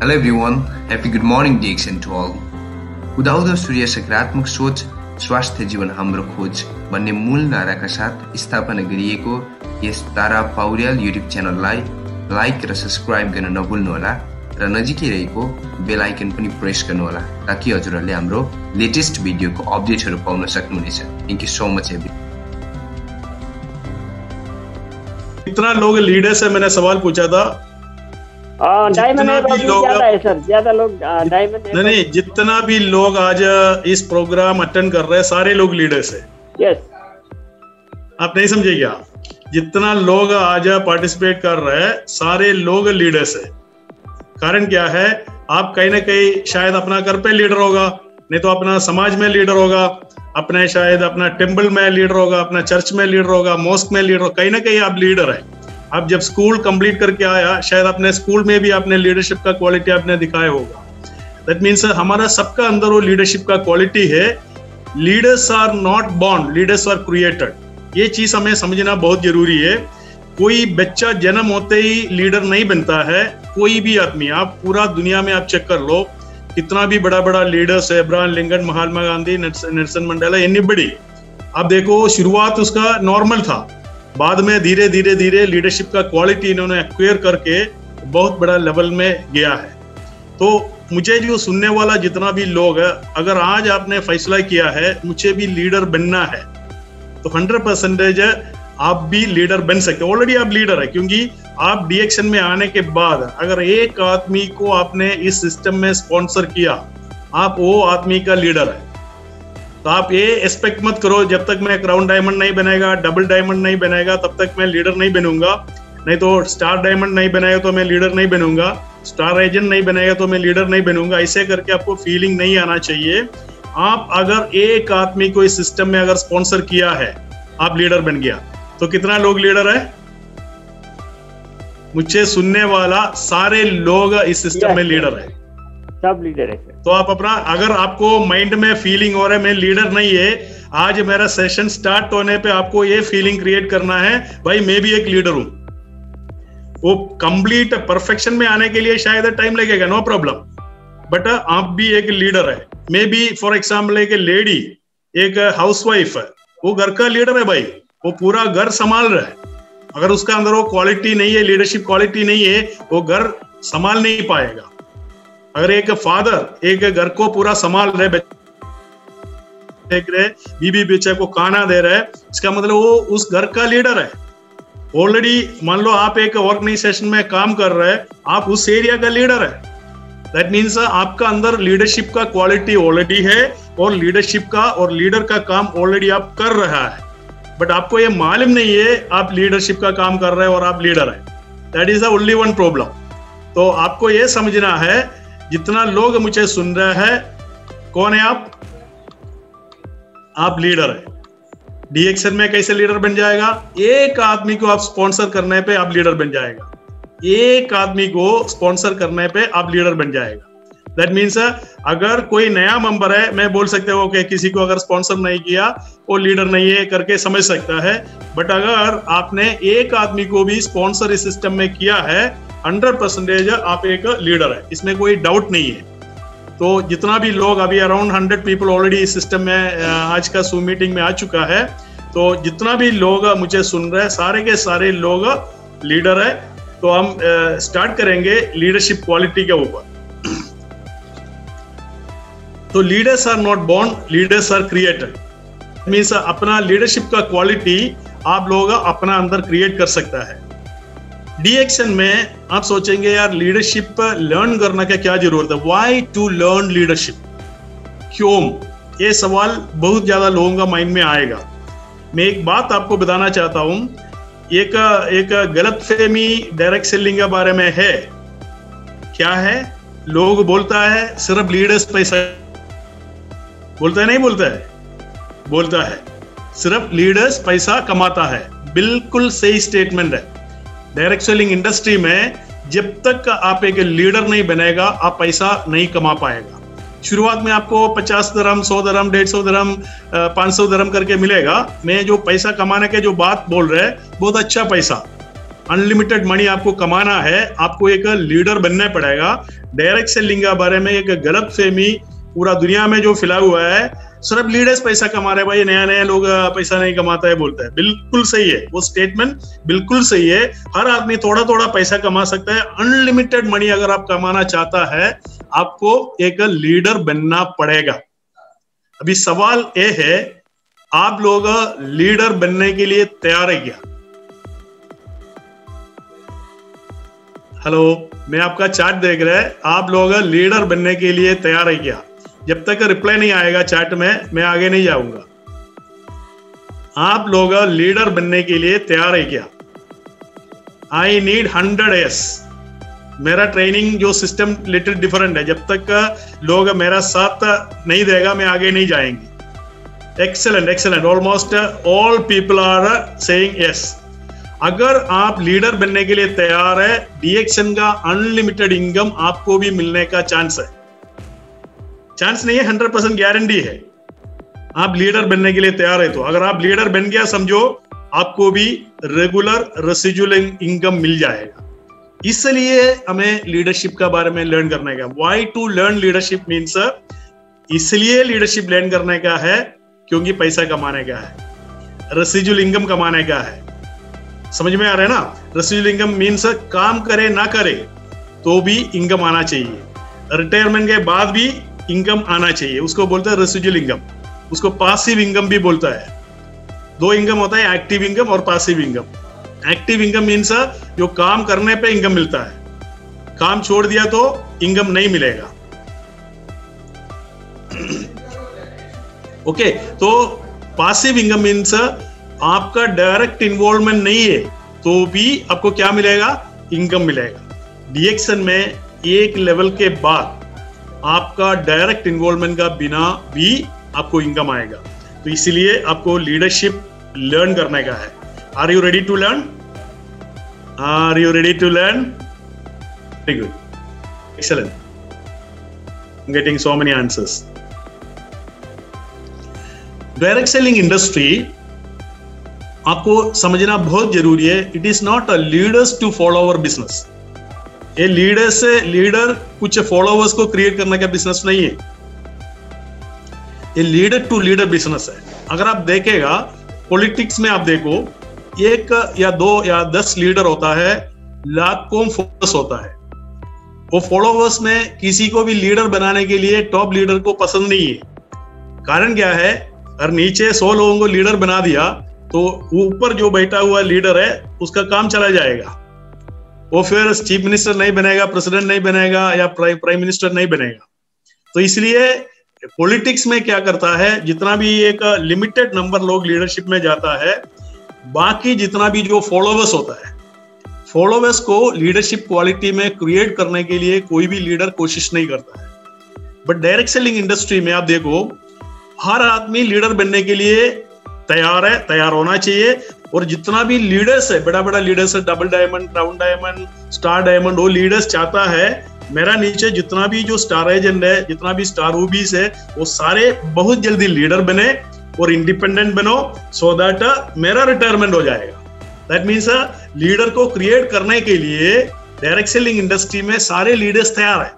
Hello everyone, happy good morning DXN to all. उदाउँदो सूर्य सकारात्मक सोच स्वास्थ्य जीवन हाम्रो खोज भन्ने मूल नाराका साथ स्थापना गरिएको यस तारा पौड्याल युट्युब च्यानललाई लाइक र सब्स्क्राइब गर्न नभुल्नुहोला र नजिकै रहेको बेल आइकन पनि प्रेस गर्नुहोला ताकि हजुरहरूले हाम्रो लेटेस्ट भिडियोको अपडेटहरू पाउन सक्नुहुनेछ। Thank you so much every. कितना लोग लीडर्स है, मैंने सवाल पूछा था। डायमंड ज्यादा है सर, ज्यादा लोग डायमंड नहीं, जितना भी लोग आज इस प्रोग्राम अटेंड कर रहे हैं सारे लोग लीडर्स है। यस, आप नहीं समझे क्या? जितना लोग आज पार्टिसिपेट कर रहे हैं सारे लोग लीडर्स है। कारण क्या है, आप कहीं ना कहीं शायद अपना घर पे लीडर होगा, नहीं तो अपना समाज में लीडर होगा, अपने शायद अपना टेम्पल में लीडर होगा, अपना चर्च में लीडर होगा, मॉस्क में लीडर होगा, कहीं ना कहीं आप लीडर है। आप जब स्कूल कंप्लीट करके आया शायद अपने स्कूल में भी आपने लीडरशिप का क्वालिटी आपने दिखाया होगा। दैट मीन्स हमारा सबका अंदर वो लीडरशिप का क्वालिटी है। Leaders are not born, leaders are created. ये चीज हमें समझना बहुत जरूरी है। कोई बच्चा जन्म होते ही लीडर नहीं बनता है। कोई भी आदमी, आप पूरा दुनिया में आप चेक कर लो, कितना भी बड़ा बड़ा लीडर्स है, Abraham Lincoln, Mahatma Gandhi, Nelson Mandela, anybody, आप देखो शुरुआत उसका नॉर्मल था, बाद में धीरे धीरे धीरे लीडरशिप का क्वालिटी इन्होंने एक्वायर करके बहुत बड़ा लेवल में गया है। तो मुझे जो सुनने वाला जितना भी लोग है, अगर आज आपने फैसला किया है मुझे भी लीडर बनना है, तो 100% आप भी लीडर बन सकते हैं। ऑलरेडी आप लीडर है, क्योंकि आप डीएक्शन में आने के बाद अगर एक आदमी को आपने इस सिस्टम में स्पॉन्सर किया, आप वो आदमी का लीडर है। तो आप ये एक्सपेक्ट मत करो जब तक मैं क्राउन डायमंड नहीं बनेगा, डबल डायमंड नहीं बनेगा, तब तक मैं लीडर नहीं बनूंगा, नहीं तो स्टार डायमंड नहीं बनेगा तो मैं लीडर नहीं बनूंगा, स्टार एजेंट नहीं बनेगा तो मैं लीडर नहीं बनूंगा। ऐसे करके आपको फीलिंग नहीं आना चाहिए। आप अगर एक आदमी को इस सिस्टम में अगर स्पॉन्सर किया है, आप लीडर बन गया। तो कितना लोग लीडर है? मुझे सुनने वाला सारे लोग इस सिस्टम में लीडर है, सब लीडर है। तो आप अपना, अगर आपको माइंड में फीलिंग हो रहा है मैं लीडर नहीं है, आज मेरा सेशन स्टार्ट होने पे आपको ये फीलिंग क्रिएट करना है, भाई मैं भी एक लीडर हूं। वो कंप्लीट परफेक्शन में आने के लिए शायद टाइम लगेगा, नो प्रॉब्लम, बट आप भी एक लीडर है। मैं भी फॉर एग्जाम्पल एक लेडी, एक हाउसवाइफ है, वो घर का लीडर है भाई, वो पूरा घर संभाल रहा है। अगर उसका अंदर वो क्वालिटी नहीं है, लीडरशिप क्वालिटी नहीं है, वो घर संभाल नहीं पाएगा। अगर एक फादर एक घर को पूरा संभाल रहे, देख रहे, बीबी बच्चे को खाना दे रहे, इसका मतलब वो उस घर का लीडर है। ऑलरेडी मान लो आप एक ऑर्गेनाइजेशन में काम कर रहे हैं, आप उस एरिया का लीडर है। दैट मीन्स आपका अंदर लीडरशिप का क्वालिटी ऑलरेडी है, और लीडरशिप का और लीडर का काम ऑलरेडी आप कर रहा है, बट आपको ये मालूम नहीं है आप लीडरशिप का काम कर रहे हैं और आप लीडर है। That is the only one problem. तो आपको ये समझना है, जितना लोग मुझे सुन रहे हैं, कौन है आप लीडर है। डीएक्शन में कैसे लीडर बन जाएगा? एक आदमी को आप स्पॉन्सर करने पे आप लीडर बन जाएगा। एक आदमी को स्पॉन्सर करने पे आप लीडर बन जाएगा। दैट मीन्स अगर कोई नया मेंबर है, मैं बोल सकते हो कि किसी को अगर स्पॉन्सर नहीं किया वो लीडर नहीं है करके समझ सकता है, बट अगर आपने एक आदमी को भी स्पॉन्सर इस सिस्टम में किया है, 100% आप एक लीडर है, इसमें कोई डाउट नहीं है। तो जितना भी लोग, अभी अराउंड 100 पीपल ऑलरेडी इस सिस्टम में आज का Zoom मीटिंग में आ चुका है, तो जितना भी लोग मुझे सुन रहे हैं सारे के सारे लोग लीडर है। तो हम स्टार्ट करेंगे लीडरशिप क्वालिटी के ऊपर। तो leaders are not born, leaders are created. Means अपना लीडरशिप का क्वालिटी आप लोग अपना अंदर क्रिएट कर सकता है। डीएक्शन में आप सोचेंगे यार लीडरशिप लर्न करना का क्या जरूरत है, व्हाई टू लर्न लीडरशिप, क्यों? ये सवाल बहुत ज्यादा लोगों का माइंड में आएगा। मैं एक बात आपको बताना चाहता हूं, एक गलतफहमी डायरेक्ट सेलिंग के बारे में है। क्या है? लोग बोलता है सिर्फ लीडर्स पैसा बोलता है, नहीं बोलता है, बोलता है सिर्फ लीडर्स पैसा कमाता है। बिल्कुल सही स्टेटमेंट है। डायरेक्ट सेलिंग इंडस्ट्री में जब तक आप एक लीडर नहीं बनेगा, आप पैसा नहीं कमा पाएगा। शुरुआत में आपको 50 दरहम, 100 दरहम, 150 दरहम, 500 दरहम करके मिलेगा। मैं जो पैसा कमाने के जो बात बोल रहे हैं, बहुत अच्छा पैसा, अनलिमिटेड मनी आपको कमाना है, आपको एक लीडर बनना पड़ेगा। डायरेक्ट सेलिंग के बारे में एक गलत फहमी पूरा दुनिया में जो फैला हुआ है, सिर्फ लीडर्स पैसा कमा रहे हैं, भाई नया नया लोग पैसा नहीं कमाता है बोलता है। बिल्कुल सही है, वो स्टेटमेंट बिल्कुल सही है। हर आदमी थोड़ा थोड़ा पैसा कमा सकता है। अनलिमिटेड मनी अगर आप कमाना चाहता है, आपको एक लीडर बनना पड़ेगा। अभी सवाल ये है, आप लोग लीडर बनने के लिए तैयार है क्या? हेलो, मैं आपका चैट देख रहा है, आप लोग लीडर बनने के लिए तैयार है क्या? जब तक रिप्लाई नहीं आएगा चैट में, मैं आगे नहीं जाऊंगा। आप लोग लीडर बनने के लिए तैयार है क्या? I need 100 years। मेरा ट्रेनिंग जो सिस्टम लिटिल डिफरेंट है। जब तक लोग मेरा साथ नहीं देगा, मैं आगे नहीं जाएंगे। Excellent excellent, almost all people are saying yes. अगर आप लीडर बनने के लिए तैयार है, डीएक्शन का अनलिमिटेड इनकम आपको भी मिलने का चांस है। चांस नहीं है, 100% गारंटी है। आप लीडर बनने के लिए तैयार है तो अगर आप लीडर बन गया, समझो आपको भी रेगुलर रेसिजुअल इनकम मिल जाएगा। इसलिए हमें लीडरशिप का बारे में लर्न करने का। Why to learn leadership means, इसलिए लीडरशिप लर्न करने का है क्योंकि पैसा कमाने का है, रेसिजुअल इनकम कमाने का है। समझ में आ रहा है ना? रेसिजुअल इनकम मीन्स काम करे ना करे तो भी इनकम आना चाहिए, रिटायरमेंट के बाद भी इनकम आना चाहिए। उसको बोलते हैं रेसिजुअल इनकम, उसको पासिव इनकम भी बोलता है। दो इनकम होता है, एक्टिव इनकम और passive income. Active income means जो काम करने पे इनकम मिलता है, काम छोड़ दिया तो इनकम नहीं मिलेगा। ओके, तो पासिव इनकम मीन्स आपका डायरेक्ट इन्वॉल्वमेंट नहीं है तो भी आपको क्या मिलेगा? इनकम मिलेगा। डीएक्शन में एक लेवल के बाद आपका डायरेक्ट इन्वॉल्वमेंट का बिना भी आपको इनकम आएगा। तो इसलिए आपको लीडरशिप लर्न करने का है। Are you ready to learn? Are you ready to learn? Very good, excellent, getting so many answers. Direct selling industry आपको समझना बहुत जरूरी है। It is not a leaders to follow our business. ये leader कुछ फॉलोवर्स को create करने का बिजनेस नहीं है, ये लीडर टू लीडर बिजनेस है। अगर आप देखेगा पॉलिटिक्स में, आप देखो 1 या 2 या 10 लीडर होता है, लाखों फॉलोअर्स होता है। वो फॉलोवर्स में किसी को भी लीडर बनाने के लिए टॉप लीडर को पसंद नहीं है। कारण क्या है? अगर नीचे 100 लोगों को लीडर बना दिया तो ऊपर जो बैठा हुआ लीडर है उसका काम चला जाएगा। वो फिर चीफ मिनिस्टर नहीं बनेगा, प्रेसिडेंट नहीं बनेगा या प्राइम मिनिस्टर नहीं बनेगा। तो इसलिए पॉलिटिक्स में क्या करता है, जितना भी एक लिमिटेड नंबर लोग लीडरशिप में जाता है, बाकी जितना भी जो फॉलोवर्स होता है, फॉलोवर्स को लीडरशिप क्वालिटी में क्रिएट करने के लिए कोई भी लीडर कोशिश नहीं करता है। बट डायरेक्ट सेलिंग इंडस्ट्री में आप देखो, हर आदमी लीडर बनने के लिए तैयार है, तैयार होना चाहिए। और जितना भी लीडर्स है, बड़ा बड़ा लीडर्स है, double diamond, crown diamond, star diamond, वो लीडर्स चाहता है मेरा नीचे जितना भी जो स्टार एजेंट है, जितना भी स्टार रूबीज है, वो सारे बहुत जल्दी लीडर बने और इंडिपेंडेंट बनो, सो दैट मेरा रिटायरमेंट हो जाएगा। दैट मीन्स लीडर को क्रिएट करने के लिए डायरेक्ट सेलिंग इंडस्ट्री में सारे लीडर्स तैयार है।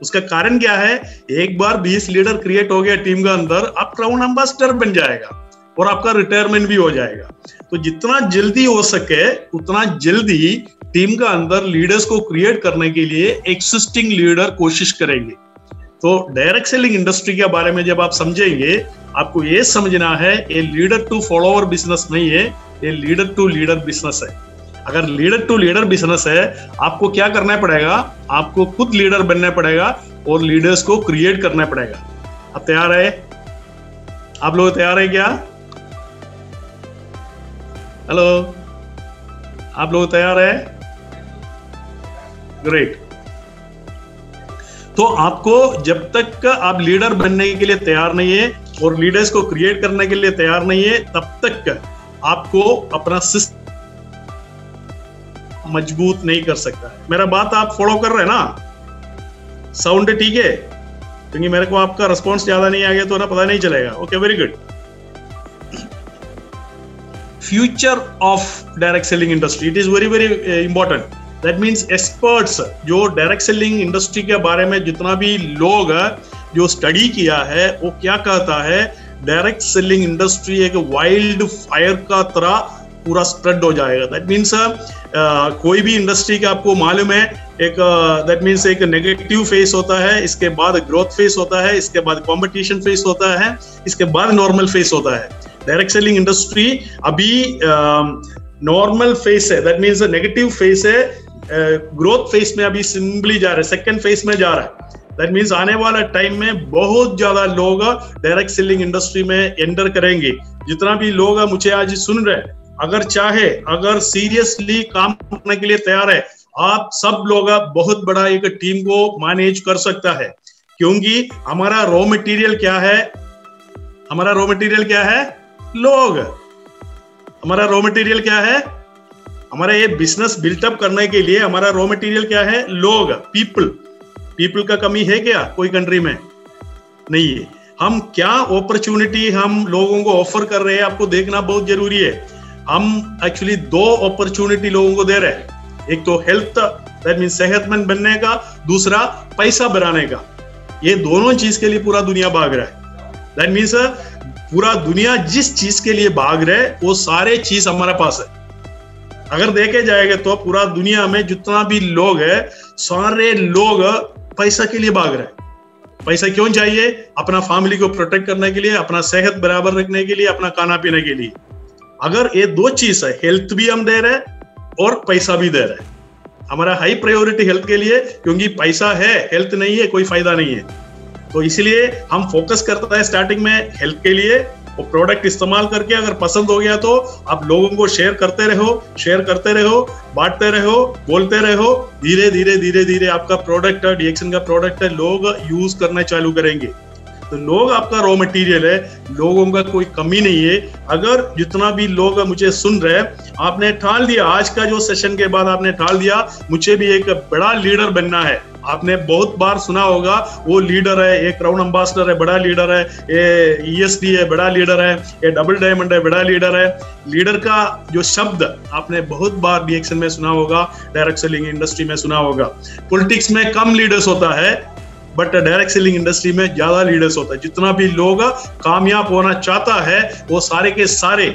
उसका कारण क्या है? एक बार 20 लीडर क्रिएट हो गया टीम का अंदर, आप क्राउन एम्बेसडर बन जाएगा और आपका रिटायरमेंट भी हो जाएगा। तो जितना जल्दी हो सके उतना जल्दी टीम का अंदर लीडर्स को क्रिएट करने के लिए एक्सिस्टिंग लीडर कोशिश करेंगे। तो डायरेक्ट सेलिंग इंडस्ट्री के बारे में जब आप समझेंगे, आपको ये समझना है ये लीडर टू फॉलोअर बिजनेस नहीं है, ये लीडर टू लीडर बिजनेस है। अगर लीडर टू लीडर बिजनेस है, आपको क्या करना पड़ेगा? आपको खुद लीडर बनना पड़ेगा और लीडर्स को क्रिएट करना पड़ेगा। आप तैयार है? आप लोग तैयार है क्या? हेलो, आप लोग तैयार है? ग्रेट। तो आपको जब तक आप लीडर बनने के लिए तैयार नहीं है और लीडर्स को क्रिएट करने के लिए तैयार नहीं है, तब तक आपको अपना सिस्टम मजबूत नहीं कर सकता। मेरा बात आप फॉलो कर रहे हैं ना? साउंड ठीक है? क्योंकि मेरे को आपका रिस्पॉन्स ज्यादा नहीं आ गया तो ना पता नहीं चलेगा। Okay, very good. future of direct selling industry. It is very very important. That means experts जो डायरेक्ट सेलिंग इंडस्ट्री के बारे में जितना भी लोग जो स्टडी किया है वो क्या कहता है, डायरेक्ट सेलिंग इंडस्ट्री एक वाइल्ड फायर का तरह पूरा स्प्रेड हो जाएगा. दैट मीन्स कोई भी इंडस्ट्री का आपको मालूम है एक दैट मीन्स एक नेगेटिव फेस होता है, इसके बाद ग्रोथ फेस होता है, इसके बाद कंपटीशन फेस होता है, इसके बाद नॉर्मल फेस होता है. डायरेक्ट सेलिंग इंडस्ट्री अभी नॉर्मल फेस है, दैट मीन्स नेगेटिव फेस है, ग्रोथ फेस में अभी सिंपली जा रहा है, सेकेंड फेस में जा रहा है. दैट मीन्स आने वाला टाइम में बहुत ज्यादा लोग डायरेक्ट सेलिंग इंडस्ट्री में एंटर करेंगे. जितना भी लोग मुझे आज सुन रहे हैं, अगर चाहे, अगर सीरियसली काम करने के लिए तैयार है, आप सब लोग बहुत बड़ा एक टीम को मैनेज कर सकता है. क्योंकि हमारा रॉ मटेरियल क्या है, हमारा रॉ मटेरियल क्या है, लोग. हमारा रॉ मटेरियल क्या है, हमारा ये बिजनेस बिल्टअप करने के लिए हमारा रॉ मटेरियल क्या है, लोग, पीपल. पीपल का कमी है क्या कोई कंट्री में? नहीं है. हम क्या अपॉर्चुनिटी हम लोगों को ऑफर कर रहे हैं, आपको देखना बहुत जरूरी है. हम एक्चुअली दो अपॉर्चुनिटी लोगों को दे रहे हैं. एक तो हेल्थ, दैट मीन सेहतमंद बनने का, दूसरा पैसा बनाने का. ये दोनों चीज के लिए पूरा दुनिया भाग रहा है. दैट मीन्स पूरा दुनिया जिस चीज के लिए भाग रहा है वो सारे चीज हमारे पास है. अगर देखे जाएगा तो पूरा दुनिया में जितना भी लोग है, सारे लोग पैसा के लिए भाग रहे हैं. पैसा क्यों चाहिए? अपना फैमिली को प्रोटेक्ट करने के लिए, अपना सेहत बराबर रखने के लिए, अपना खाना पीने के लिए. अगर ये दो चीज है, हेल्थ भी हम दे रहे हैं और पैसा भी दे रहे हैं. हमारा हाई प्रायोरिटी हेल्थ के लिए, क्योंकि पैसा है, हेल्थ नहीं है, कोई फायदा नहीं है. तो इसलिए हम फोकस करते हैं स्टार्टिंग में हेल्थ के लिए. वो प्रोडक्ट इस्तेमाल करके अगर पसंद हो गया तो आप लोगों को शेयर करते रहो, बांटते रहो, बोलते रहो. धीरे धीरे धीरे धीरे आपका प्रोडक्ट, डीएक्सन का प्रोडक्ट है, लोग यूज करना चालू करेंगे. तो लोग आपका रॉ मटेरियल है, लोगों का कोई कमी नहीं है. अगर जितना भी लोग मुझे सुन रहे हैं, आपने ठान दिया, आज का जो सेशन के बाद आपने ठान दिया मुझे भी एक बड़ा लीडर बनना है. आपने बहुत बार सुना होगा वो लीडर है, एक क्राउन एम्बेसडर है, बड़ा लीडर है, ये ESD है, बड़ा लीडर है, ये डबल डायमंड है, बड़ा लीडर है. लीडर का जो शब्द आपने बहुत बार डीएक्सन में सुना होगा, डायरेक्ट सेलिंग इंडस्ट्री में सुना होगा. पॉलिटिक्स में कम लीडर्स होता है, बट डायरेक्ट सेलिंग इंडस्ट्री में ज्यादा लीडर्स होता है. जितना भी लोग कामयाब होना चाहता है वो सारे के सारे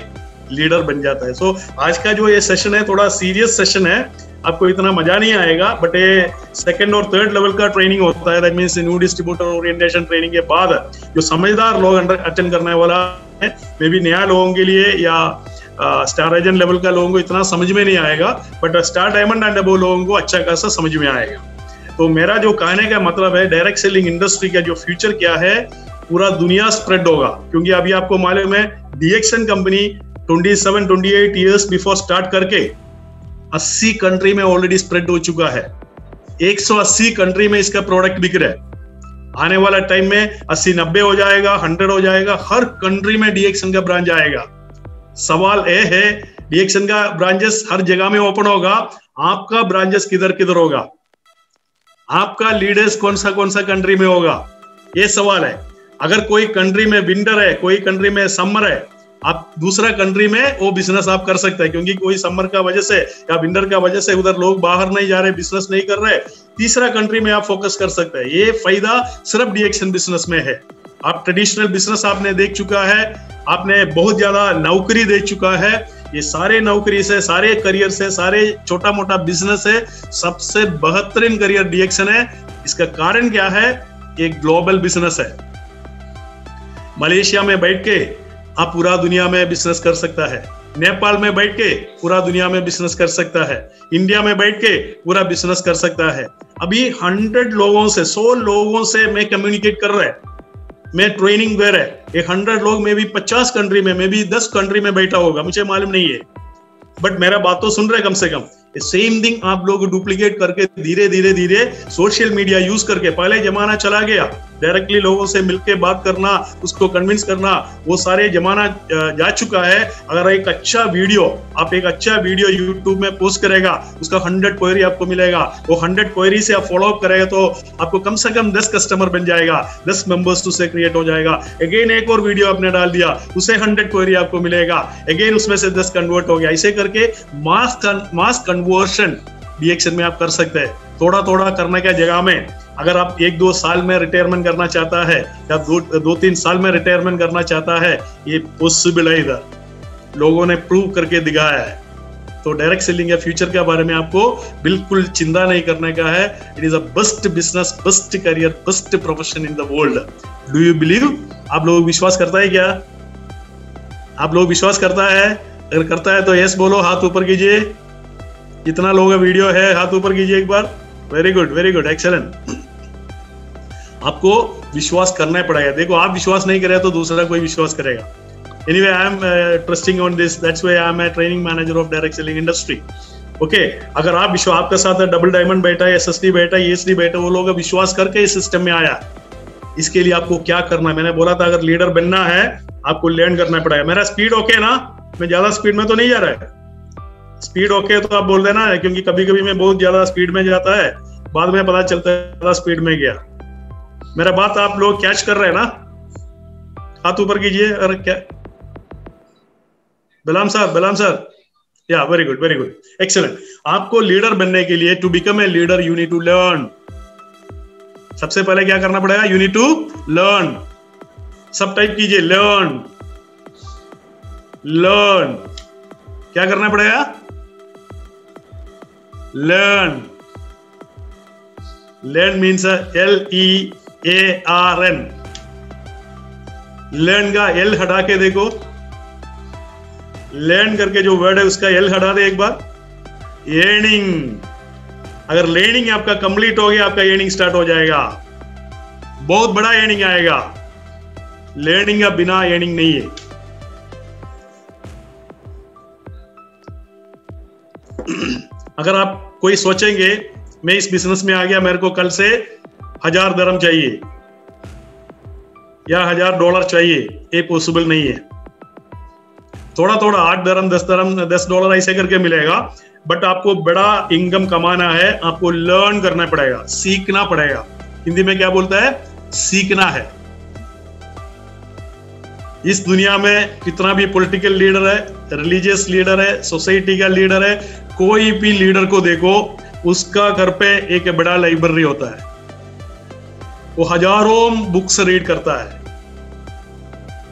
लीडर बन जाता है. सो आज का जो ये सेशन है थोड़ा सीरियस सेशन है, आपको इतना मजा नहीं आएगा, बट ये सेकंड और थर्ड लेवल का ट्रेनिंग होता है. That means new distributor orientation training के बाद जो समझदार लोग अटेंड करने वाला है, मे बी नया लोगों के लिए या स्टार एजेंट लेवल का लोगों को इतना समझ में नहीं आएगा, but star diamond and above लोगों को अच्छा खासा समझ में आएगा. तो मेरा जो कहने का मतलब है, डायरेक्ट सेलिंग इंडस्ट्री का जो फ्यूचर क्या है, पूरा दुनिया स्प्रेड होगा. क्योंकि अभी आपको मालूम है डीएक्सन कंपनी 27-28 ईयर्स बिफोर स्टार्ट करके 80 कंट्री में ऑलरेडी स्प्रेड हो चुका है. 180 कंट्री में इसका प्रोडक्ट बिक रहा है. आने वाला टाइम में 80-90 हो जाएगा, 100 हो जाएगा. हर कंट्री में डीएक्सन का ब्रांच आएगा. सवाल ये है, डीएक्सन का ब्रांचेस हर जगह में ओपन होगा, आपका ब्रांचेस किधर किधर होगा, आपका लीडर्स कौन सा कंट्री में होगा, ये सवाल है. अगर कोई कंट्री में विंटर है, कोई कंट्री में समर है, आप दूसरा कंट्री में वो बिजनेस आप कर सकते हैं. क्योंकि कोई समर का वजह से या विंटर का वजह से उधर लोग बाहर नहीं जा रहे, बिजनेस नहीं कर रहे, तीसरा कंट्री में आप फोकस कर सकते हैं. ये फायदा सिर्फ डीएक्सन बिजनेस में है. आप ट्रेडिशनल बिजनेस आपने देख चुका है, आपने बहुत ज्यादा नौकरी देख चुका है. ये सारे नौकरी से, सारे करियर से, सारे छोटा मोटा बिजनेस है, सबसे बेहतरीन करियर डीएक्सन है. इसका कारण क्या है? एक ग्लोबल बिजनेस है. मलेशिया में बैठ के आप पूरा दुनिया में बिजनेस कर सकता है. नेपाल में बैठ के पूरा दुनिया में बिजनेस कर सकता है. इंडिया में बैठ के पूरा बिजनेस कर सकता है. अभी 100 लोगों से, 100 लोगों से मैं कम्युनिकेट कर रहा है, मैं ट्रेनिंग दे रहा है. 100 लोग में भी 50 कंट्री में भी 10 कंट्री में बैठा होगा, मुझे मालूम नहीं है, बट मेरा बात तो सुन रहे कम से कम. सेम थिंग आप लोग डुप्लीकेट करके धीरे धीरे धीरे सोशल मीडिया यूज करके, पहले जमाना चला गया डायरेक्टली लोगों से मिलके बात करना, उसको कन्विंस करना, वो सारे जमाना जा चुका है। अगर एक अच्छा वीडियो यूट्यूब में पोस्ट करेगा, उसका 100 क्वेरी आपको मिलेगा, वो 100 क्वेरी से आप फॉलो अप करेगा तो आपको कम से कम 10 कस्टमर बन जाएगा, 10 मेंबर्स उससे क्रिएट हो जाएगा। अगेन एक और वीडियो आपने डाल दिया, उसे 100 क्वेरी आपको मिलेगा, अगेन उसमें से 10 कन्वर्ट हो गया। ऐसे करके मास कन्वर्शन डीएक्शन में आप कर सकते हैं। थोड़ा थोड़ा करने के जगह में अगर आप 1-2 साल में रिटायरमेंट करना चाहता है या 2-3 साल में रिटायरमेंट करना चाहता है, ये पॉसिबल है, इधर लोगों ने प्रूव करके दिखाया है। तो डायरेक्ट सेलिंग या फ्यूचर के बारे में आपको बिल्कुल चिंता नहीं करने का है। It is a best business, best career, best profession in the world. Do you believe? आप लोग विश्वास करता है क्या? आप लोग विश्वास करता है? अगर करता है तो यस बोलो, हाथ ऊपर कीजिए। कितना लोगों का वीडियो है, हाथ ऊपर कीजिए एक बार। Very good, excellent. आपको विश्वास करना पड़ेगा। देखो, आप विश्वास नहीं करें तो दूसरा कोई विश्वास करेगा। Anyway, I am trusting on this. That's why I am a training manager of direct selling industry. Okay, अगर आप विश्वास, आपके साथ डबल डायमंड बैठा है, SSD बैठा है, ESD बैठा है, वो लोग विश्वास करके इस सिस्टम में आया। इसके लिए आपको क्या करना है? मैंने बोला था अगर लीडर बनना है आपको लर्न करना पड़ेगा। मेरा स्पीड ओके ना? मैं ज्यादा स्पीड में तो नहीं जा रहा है? स्पीड ओके तो आप बोल देना है, क्योंकि कभी कभी मैं बहुत ज्यादा स्पीड में जाता है, बाद में पता चलता है ज्यादा स्पीड में गया। मेरा बात आप लोग कैच कर रहे हैं ना? हाथ ऊपर कीजिए। अरे क्या Balram sir, yeah very good, excellent. आपको लीडर बनने के लिए, to become a leader you need to learn. सबसे पहले क्या करना पड़ेगा? You need to learn. सब टाइप कीजिए, लर्न। क्या करना पड़ेगा? Learn means LEARN। लर्न का L हटा के देखो, लर्न करके जो वर्ड है उसका L हटा दे एक बार। अर्निंग। अगर लर्निंग आपका कंप्लीट हो गया, आपका अर्निंग स्टार्ट हो जाएगा, बहुत बड़ा अर्निंग आएगा। लर्निंग का बिना अर्निंग नहीं है। अगर आप कोई सोचेंगे मैं इस बिजनेस में आ गया, मेरे को कल से 1000 दिरहम चाहिए या $1000 चाहिए, ये पॉसिबल नहीं है। थोड़ा थोड़ा 8 दिरहम, 10 दिरहम, $10 ऐसे करके मिलेगा, बट आपको बड़ा इनकम कमाना है, आपको लर्न करना पड़ेगा, सीखना पड़ेगा। हिंदी में क्या बोलता है? सीखना है। इस दुनिया में कितना भी पॉलिटिकल लीडर है, रिलीजियस लीडर है, सोसाइटी का लीडर है, कोई भी लीडर को देखो, उसका घर पे एक बड़ा लाइब्रेरी होता है। वो हजारों बुक्स रीड करता है।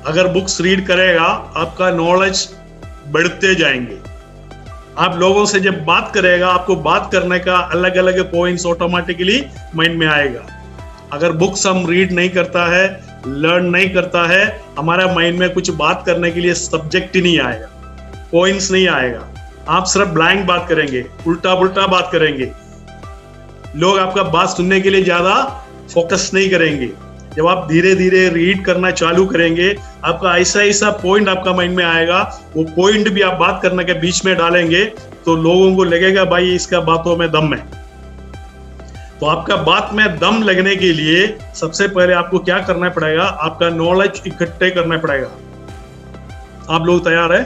अगर बुक्स रीड करेगा, आपका नॉलेज बढ़ते जाएंगे। आप लोगों से जब बात करेगा, आपको बात करने का अलग अलग पॉइंट्स ऑटोमेटिकली माइंड में आएगा। अगर बुक्स हम रीड नहीं करता है, लर्न नहीं करता है, हमारा माइंड में कुछ बात करने के लिए सब्जेक्ट ही नहीं आएगा, पॉइंट्स नहीं आएगा। आप सिर्फ ब्लैंक बात करेंगे, उल्टा पुल्टा बात करेंगे। लोग आपका बात सुनने के लिए ज्यादा फोकस नहीं करेंगे। जब आप धीरे धीरे रीड करना चालू करेंगे, आपका ऐसा ऐसा पॉइंट आपका माइंड में आएगा, वो पॉइंट भी आप बात करने के बीच में डालेंगे तो लोगों को लगेगा भाई इसका बातों में दम है। तो आपका बात में दम लगने के लिए सबसे पहले आपको क्या करना पड़ेगा? आपका नॉलेज इकट्ठे करना पड़ेगा। आप लोग तैयार है?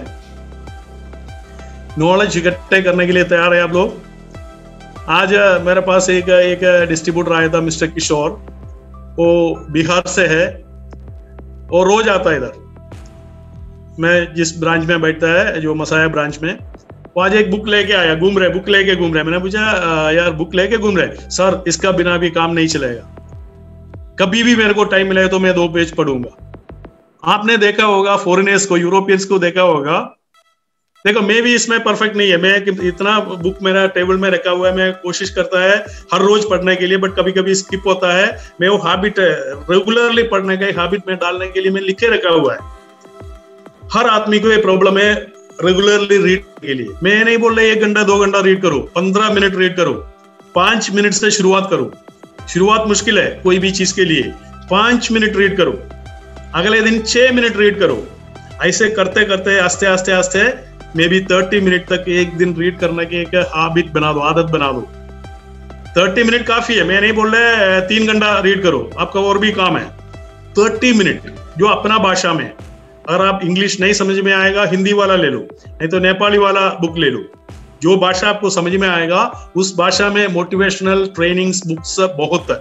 नॉलेज इकट्ठे करने के लिए तैयार है आप लोग? आज मेरे पास एक डिस्ट्रीब्यूटर आया था, मिस्टर किशोर, वो बिहार से है और रोज आता है इधर। मैं जिस ब्रांच में बैठता है, जो मसाया ब्रांच में, वो आज एक बुक लेके आया, बुक लेके घूम रहे। मैंने पूछा यार बुक लेके घूम रहे? सर इसका बिना भी काम नहीं चलेगा, कभी भी मेरे को टाइम मिले तो मैं 2 पेज पढ़ूंगा। आपने देखा होगा फॉरेनर्स को, यूरोपियंस को देखा होगा। देखो मैं भी इसमें परफेक्ट नहीं है, मैं इतना बुक मेरा टेबल में रखा हुआ है, मैं कोशिश करता है हर रोज पढ़ने के लिए, बट कभी कभी स्किप होता है। मैं वो हैबिट रेगुलरली पढ़ने का हैबिट में डालने के लिए मैं लिखे रखा हुआ है। हर आदमी को ये प्रॉब्लम है रेगुलरली रीड के लिए। मैं नहीं बोल रहा 1 घंटा 2 घंटा रीड करो, 15 मिनट रीड करो, 5 मिनट से शुरुआत करो। शुरुआत मुश्किल है कोई भी चीज के लिए, 5 मिनट रीड करो, अगले दिन 6 मिनट रीड करो। ऐसे करते करते आस्ते आस्ते आस्ते मे बी 30 मिनट तक एक दिन रीड करने की एक हैबिट बना दो, आदत बना दो। 30 मिनट काफी है, मैं नहीं बोल रहा 3 घंटा रीड करो, आपका और भी काम है। 30 मिनट जो अपना भाषा में, अगर आप इंग्लिश नहीं समझ में आएगा हिंदी वाला ले लो, नहीं तो नेपाली वाला बुक ले लो, जो भाषा आपको समझ में आएगा उस भाषा में मोटिवेशनल ट्रेनिंग्स बुक्स बहुत है।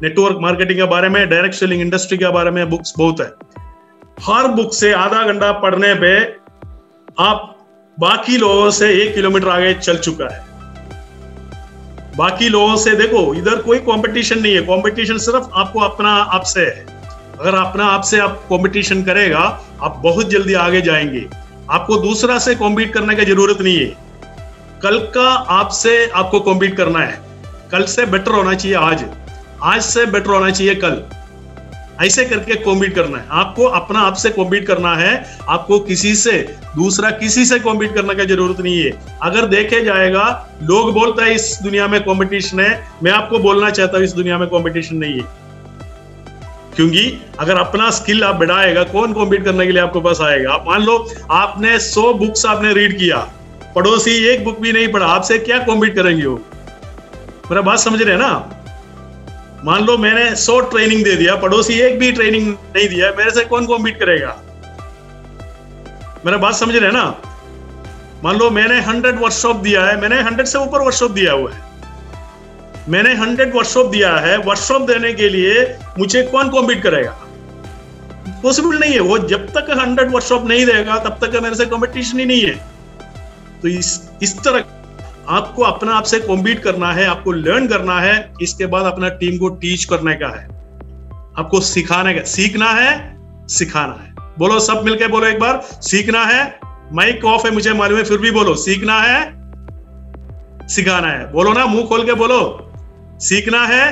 नेटवर्क मार्केटिंग के बारे में, डायरेक्ट सेलिंग इंडस्ट्री के बारे में बुक्स बहुत है। हर बुक से आधा घंटा पढ़ने पे आप बाकी लोगों से 1 किलोमीटर आगे चल चुका है। बाकी लोगों से देखो, इधर कोई कंपटीशन नहीं है, कंपटीशन सिर्फ आपको अपना आप से है। अगर अपना आप से आप कंपटीशन करेगा, आप बहुत जल्दी आगे जाएंगे। आपको दूसरा से कॉम्पीट करने की जरूरत नहीं है। कल का आपसे आपको कॉम्पीट करना है। कल से बेटर होना चाहिए आज, आज से बेटर होना चाहिए कल, ऐसे करके कॉम्पीट करना है। आपको अपना आप से कॉम्पीट करना है। आपको किसी से, दूसरा किसी से कॉम्पीट करने की जरूरत नहीं है। अगर देखे जाएगा, लोग बोलता है इस दुनिया में कंपटीशन है, मैं आपको बोलना चाहता हूं इस दुनिया में कंपटीशन नहीं है। क्योंकि अगर अपना स्किल आप बढ़ाएगा, कौन कॉम्पीट करने के लिए आपके पास आएगा। आप मान लो आपने 100 बुक्स आपने रीड किया, पड़ोसी 1 बुक भी नहीं पढ़ा, आपसे क्या कॉम्पीट करेंगे वो? मेरा बात समझ रहे हैं ना? मान लो मैंने 100 ट्रेनिंग दे दिया, पड़ोसी 1 भी ट्रेनिंग नहीं दिया, मेरे से कौन कॉम्पीट करेगा? मेरा बात समझ रहे हैं ना? मान लो मैंने 100 वर्कशॉप दिया है, मैंने 100 से ऊपर वर्कशॉप दिया हुआ है, मैंने 100 वर्कशॉप दिया है। वर्कशॉप देने के लिए मुझे कौन कॉम्पीट करेगा? पॉसिबल नहीं है। वो जब तक 100 वर्कशॉप नहीं देगा तब तक मेरे से कॉम्पिटिशन ही नहीं है। तो इस तरह आपको अपना आप से कॉम्पीट करना है, आपको लर्न करना है, इसके बाद अपना टीम को टीच करने का है, आपको सिखाने का, सीखना है, सिखाना है। बोलो सब मिलके बोलो एक बार, सीखना है। माइक ऑफ है मुझे मालूम है, फिर भी बोलो, सीखना है, सिखाना है। बोलो ना, मुंह खोल के बोलो, सीखना है,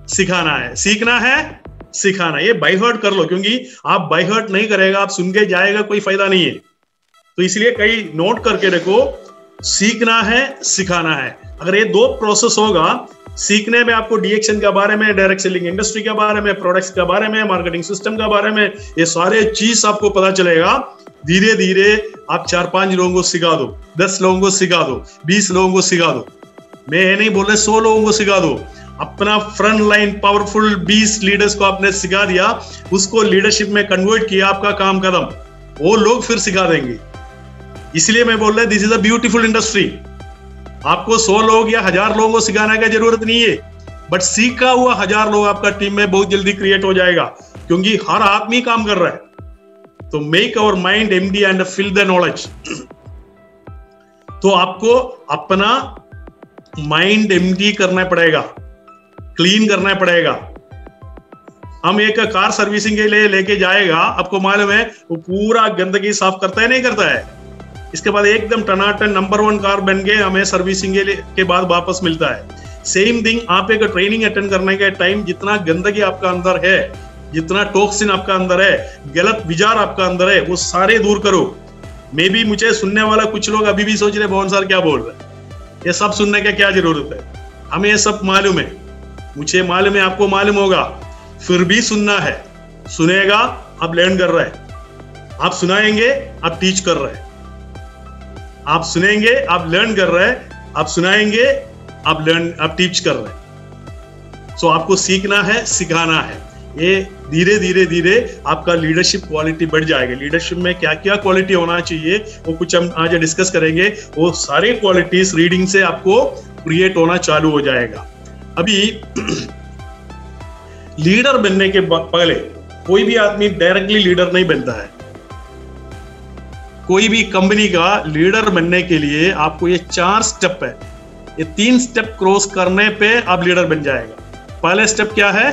सिखाना है, सीखना है, सिखाना है। ये बाय हार्ट कर लो, क्योंकि आप बाय हार्ट नहीं करेगा, आप सुन के जाएगा, कोई फायदा नहीं है। तो इसलिए कई नोट करके रखो, सीखना है, सिखाना है। अगर ये 2 प्रोसेस होगा, सीखने में आपको डीएक्शन के बारे में, डायरेक्ट सेलिंग इंडस्ट्री के बारे में, प्रोडक्ट्स के बारे में, मार्केटिंग सिस्टम के बारे में, ये सारे चीज आपको पता चलेगा। धीरे धीरे आप 4-5 लोगों को सिखा दो, 10 लोगों को सिखा दो, 20 लोगों को सिखा दो। मैं ये नहीं बोल रहा 100 लोगों को सिखा दो। अपना फ्रंट लाइन पावरफुल 20 लीडर्स को आपने सिखा दिया, उसको लीडरशिप में कन्वर्ट किया, आपका काम खत्म। वो लोग फिर सिखा देंगे। इसलिए मैं बोल रहा this is a beautiful industry. आपको 100 लोग या 1000 लोगों को सिखाने की जरूरत नहीं है, बट सीखा हुआ 1000 लोग आपका टीम में बहुत जल्दी क्रिएट हो जाएगा, क्योंकि हर आदमी काम कर रहा है। तो make our mind empty and fill the knowledge. तो आपको अपना माइंड एमडी करना पड़ेगा, क्लीन करना पड़ेगा। हम एक कार सर्विसिंग के लिए लेके जाएगा, आपको मालूम है वो पूरा गंदगी साफ करता है, नहीं करता है? इसके बाद एकदम टनाटन नंबर 1 कार बन के हमें सर्विसिंग के बाद वापस मिलता है। सेम थिंग, आप एक ट्रेनिंग अटेंड करने के टाइम जितना गंदगी आपका अंदर है, जितना टॉक्सिन आपका अंदर है, गलत विचार आपका अंदर है, वो सारे दूर करो। मे बी मुझे सुनने वाला कुछ लोग अभी भी सोच रहे मोहन सर क्या बोल रहे हैं, ये सब सुनने का क्या जरूरत है? हमें ये सब मालूम है, मुझे मालूम है, आपको मालूम होगा, फिर भी सुनना है। सुनेगा, आप लर्न कर रहे हैं। आप सुनाएंगे, आप टीच कर रहे हैं। आप सुनेंगे, आप लर्न कर रहे हैं। आप सुनाएंगे, आप लर्न, आप टीच कर रहे हैं। सो आपको सीखना है, सिखाना है। ये धीरे धीरे धीरे आपका लीडरशिप क्वालिटी बढ़ जाएगी। लीडरशिप में क्या क्या क्वालिटी होना चाहिए वो कुछ हम आज डिस्कस करेंगे। वो सारे क्वालिटीज रीडिंग से आपको क्रिएट होना चालू हो जाएगा। अभी लीडर बनने के पहले कोई भी आदमी डायरेक्टली लीडर नहीं बनता है। कोई भी कंपनी का लीडर बनने के लिए आपको ये 4 स्टेप है, ये 3 स्टेप क्रॉस करने पे आप लीडर बन जाएगा। पहले स्टेप क्या है?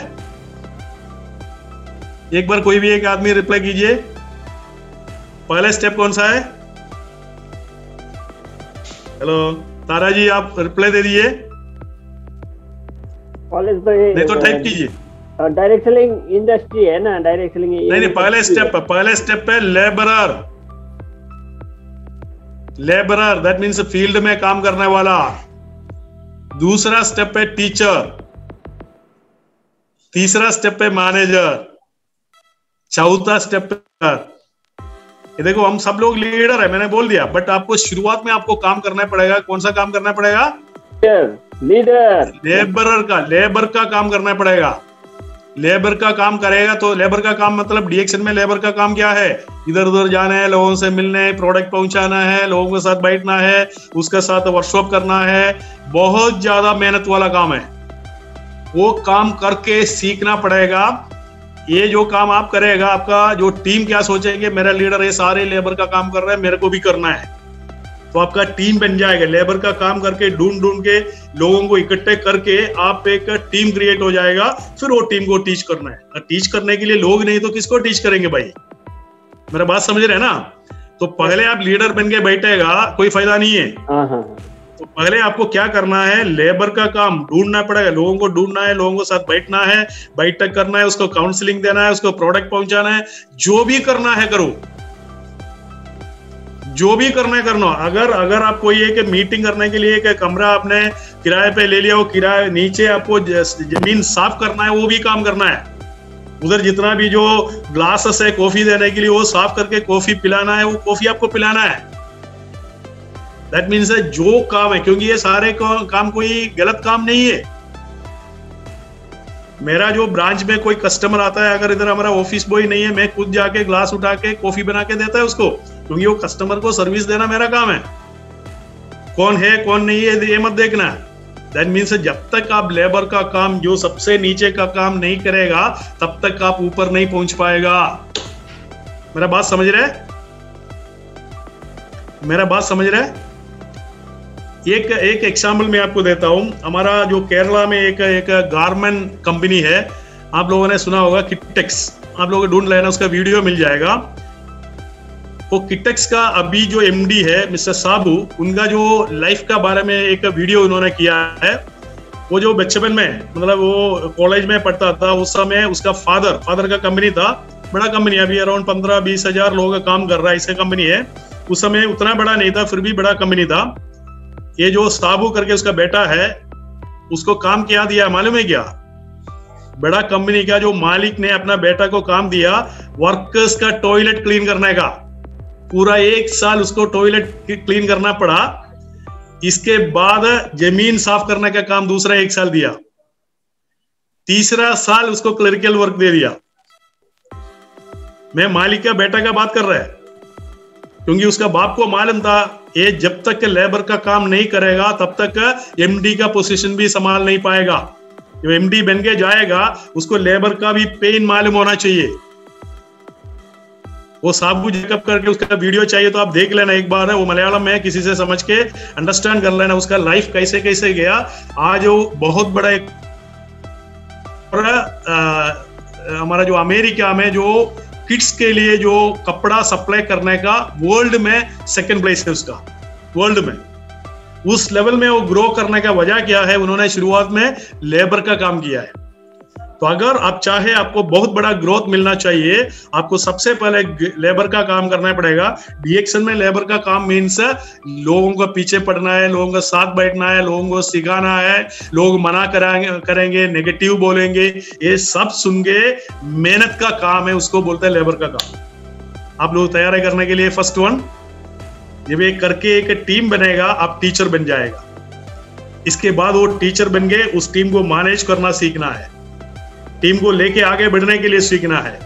एक बार कोई भी एक आदमी रिप्लाई कीजिए, पहला स्टेप कौन सा है? हेलो तारा जी, आप रिप्लाई दे दीजिए, नहीं तो टाइप कीजिए। डायरेक्ट सेलिंग इंडस्ट्री है ना, डायरेक्ट सेलिंग नहीं, पहले स्टेप है labourer. Labourer that means field में काम करने वाला। दूसरा स्टेप है टीचर। तीसरा स्टेप है मैनेजर। चौथा स्टेप है, ये देखो हम सब लोग लीडर है, मैंने बोल दिया, बट आपको शुरुआत में आपको काम करना पड़ेगा। कौन सा काम करना पड़ेगा? लीडर लेबर का काम करना पड़ेगा। लेबर का काम करेगा तो लेबर का काम मतलब डीएक्शन में लेबर का काम क्या है? इधर उधर जाना है, लोगों से मिलना है, प्रोडक्ट पहुंचाना है, लोगों के साथ बैठना है, उसके साथ वर्कशॉप करना है। बहुत ज्यादा मेहनत वाला काम है, वो काम करके सीखना पड़ेगा। ये जो काम आप करेगा, आपका जो टीम क्या सोचेंगे, मेरा लीडर ये सारे लेबर का काम कर रहा है, मेरे को भी करना है। तो आपका टीम बन जाएगा। लेबर का काम करके ढूंढ के लोगों को इकट्ठे करके आप एक टीम क्रिएट हो जाएगा। फिर वो टीम को टीच करना है। और टीच करने के लिए लोग नहीं तो किसको टीच करेंगे भाई? मेरा बात समझ रहे हैं ना? तो पहले आप लीडर बन के बैठेगा, कोई फायदा नहीं है। तो पहले आपको क्या करना है? लेबर का काम ढूंढना पड़ेगा, लोगों को ढूंढना है, लोगों के साथ बैठना है, बैठक करना है, उसको काउंसलिंग देना है, उसको प्रोडक्ट पहुंचाना है। जो भी करना है करो, जो भी करना है करना। अगर आप कोई एक मीटिंग करने के लिए एक कमरा आपने किराए पे ले लिया, वो किराए नीचे आपको जमीन साफ करना है, वो भी काम करना है। उधर जितना भी जो ग्लासेस है कॉफी देने के लिए, वो साफ करके कॉफी पिलाना है, वो कॉफी आपको पिलाना है। दैट मीन्स जो काम है, क्योंकि ये सारे काम कोई गलत काम नहीं है। मेरा जो ब्रांच में कोई कस्टमर आता है, अगर इधर हमारा ऑफिस बॉय नहीं है, मैं खुद जाके ग्लास उठा के कॉफी बना के देता है उसको, क्योंकि वो कस्टमर को सर्विस देना मेरा काम है। कौन है कौन नहीं है ये मत देखना। दैट मीन्स जब तक आप लेबर का काम, जो सबसे नीचे का काम नहीं करेगा, तब तक आप ऊपर नहीं पहुंच पाएगा। मेरा बात समझ रहे? मेरा बात समझ रहे? एक एग्जाम्पल मैं आपको देता हूं। हमारा जो केरला में एक गारमेंट कंपनी है, आप लोगों ने सुना होगा किटेक्स। आप लोग ढूंढ लेना, उसका वीडियो मिल जाएगा। वो किटेक्स का अभी जो एमडी है मिस्टर साबू, उनका जो लाइफ का बारे में एक वीडियो उन्होंने किया है। वो जो बचपन में, मतलब वो कॉलेज में पढ़ता था, उस समय उसका फादर का कंपनी था, बड़ा कंपनी, अभी अराउंड 15-20 हजार लोग काम कर रहा है, इसका कंपनी है। उस समय उतना बड़ा नहीं था, फिर भी बड़ा कंपनी था। ये जो साबू करके उसका बेटा है, उसको काम क्या दिया मालूम है क्या? बड़ा कंपनी का जो मालिक ने अपना बेटा को काम दिया, वर्कर्स का टॉयलेट क्लीन करने का। पूरा 1 साल उसको टॉयलेट क्लीन करना पड़ा। इसके बाद जमीन साफ करने का काम दूसरा 1 साल दिया। तीसरा साल उसको क्लरिकल वर्क दे दिया। मैं मालिक का बेटा का बात कर रहा है, क्योंकि उसका बाप को मालूम था ये जब तक लेबर का काम नहीं करेगा तब तक एमडी का पोजीशन भी संभाल नहीं पाएगा। जो एमडी बन के जाएगा, उसको लेबर का भी पेन मालूम होना चाहिए। वो साबू जेकब करके उसका वीडियो चाहिए तो आप देख लेना एक बार है, वो मलयालम में, किसी से समझ के अंडरस्टैंड कर लेना उसका लाइफ कैसे कैसे गया। आज वो बहुत बड़ा एक हमारा जो अमेरिका में जो किड्स के लिए जो कपड़ा सप्लाई करने का वर्ल्ड में 2nd प्लेस है उसका, वर्ल्ड में। उस लेवल में वो ग्रो करने का वजह क्या है? उन्होंने शुरुआत में लेबर का काम किया है। तो अगर आप चाहे, आपको बहुत बड़ा ग्रोथ मिलना चाहिए, आपको सबसे पहले लेबर का काम करना पड़ेगा। डीएक्शन में लेबर का काम मीन्स लोगों को पीछे पड़ना है, लोगों के साथ बैठना है, लोगों को सिखाना है। लोग मना करेंगे, नेगेटिव बोलेंगे, ये सब सुन के मेहनत का काम है, उसको बोलते हैं लेबर का काम। आप लोग तैयारी करने के लिए फर्स्ट वन, जब ये करके एक टीम बनेगा, आप टीचर बन जाएगा। इसके बाद वो टीचर बन गए, उस टीम को मैनेज करना सीखना है, टीम को लेके आगे बढ़ने के लिए सीखना है।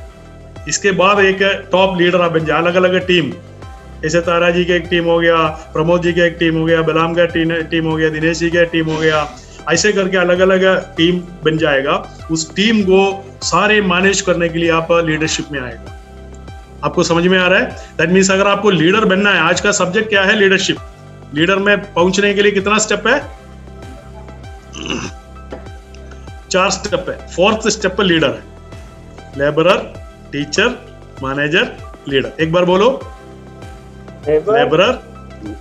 इसके बाद एक टॉप लीडर आप बन जाए। अलग अलग टीम, जैसे तारा जी की एक टीम हो गया, प्रमोद जी की एक टीम हो गया, बलराम का टीम हो गया, दिनेश जी का टीम हो गया, ऐसे करके अलग अलग टीम बन जाएगा। उस टीम को सारे मैनेज करने के लिए आप लीडरशिप में आएगा। आपको समझ में आ रहा है? दैट मीन्स अगर आपको लीडर बनना है, आज का सब्जेक्ट क्या है? लीडरशिप। लीडर में पहुंचने के लिए कितना स्टेप है? 4 स्टेप है। 4th स्टेप पे लीडर है। Labourer, teacher, manager, leader. एक बार बोलो, labourer,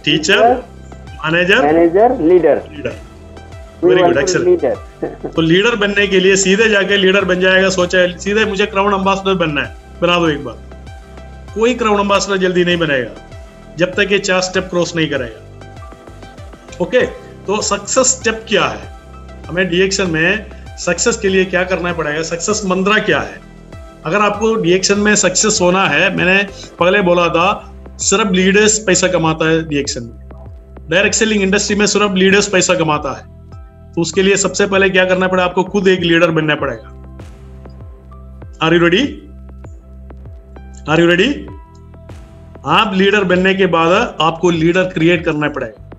teacher, manager, leader. Very good, excellent. तो लीडर बनने के लिए सीधे जाके लीडर बन जाएगा। सोचा सीधे मुझे क्राउन एम्बेसडर बनना है, बना दो एक बार। कोई क्राउन एम्बेसडर जल्दी नहीं बनेगा जब तक ये 4 स्टेप क्रॉस नहीं करेगा। ओके, तो सक्सेस स्टेप क्या है? हमें डीएक्शन में सक्सेस के लिए क्या करना पड़ेगा? सक्सेस मंत्रा क्या है? अगर आपको डीएक्शन में सक्सेस होना है, मैंने पहले बोला था, सिर्फ लीडर्स पैसा कमाता है डीएक्शन में। डायरेक्ट सेलिंग इंडस्ट्री में सिर्फ लीडर्स पैसा कमाता है। तो उसके लिए सबसे पहले क्या करना पड़ेगा, आपको खुद एक लीडर बनना पड़ेगा। Are you ready? Are you ready? आप लीडर बनने के बाद आपको लीडर क्रिएट करना पड़ेगा।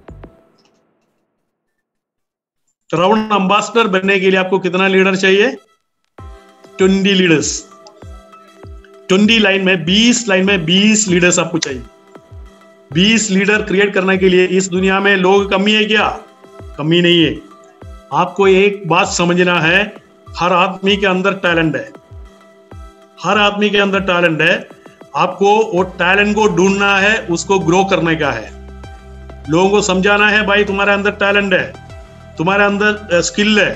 राउंड एम्बेसडर बनने के लिए आपको कितना लीडर चाहिए? 20 लीडर्स। 20 लाइन में 20 लाइन में 20 लीडर्स आपको चाहिए। 20 लीडर क्रिएट करने के लिए इस दुनिया में लोग कमी है क्या? कमी नहीं है। आपको एक बात समझना है, हर आदमी के अंदर टैलेंट है। हर आदमी के अंदर टैलेंट है। आपको वो टैलेंट को ढूंढना है, उसको ग्रो करने का है। लोगों को समझाना है, भाई तुम्हारे अंदर टैलेंट है, तुम्हारे अंदर स्किल है,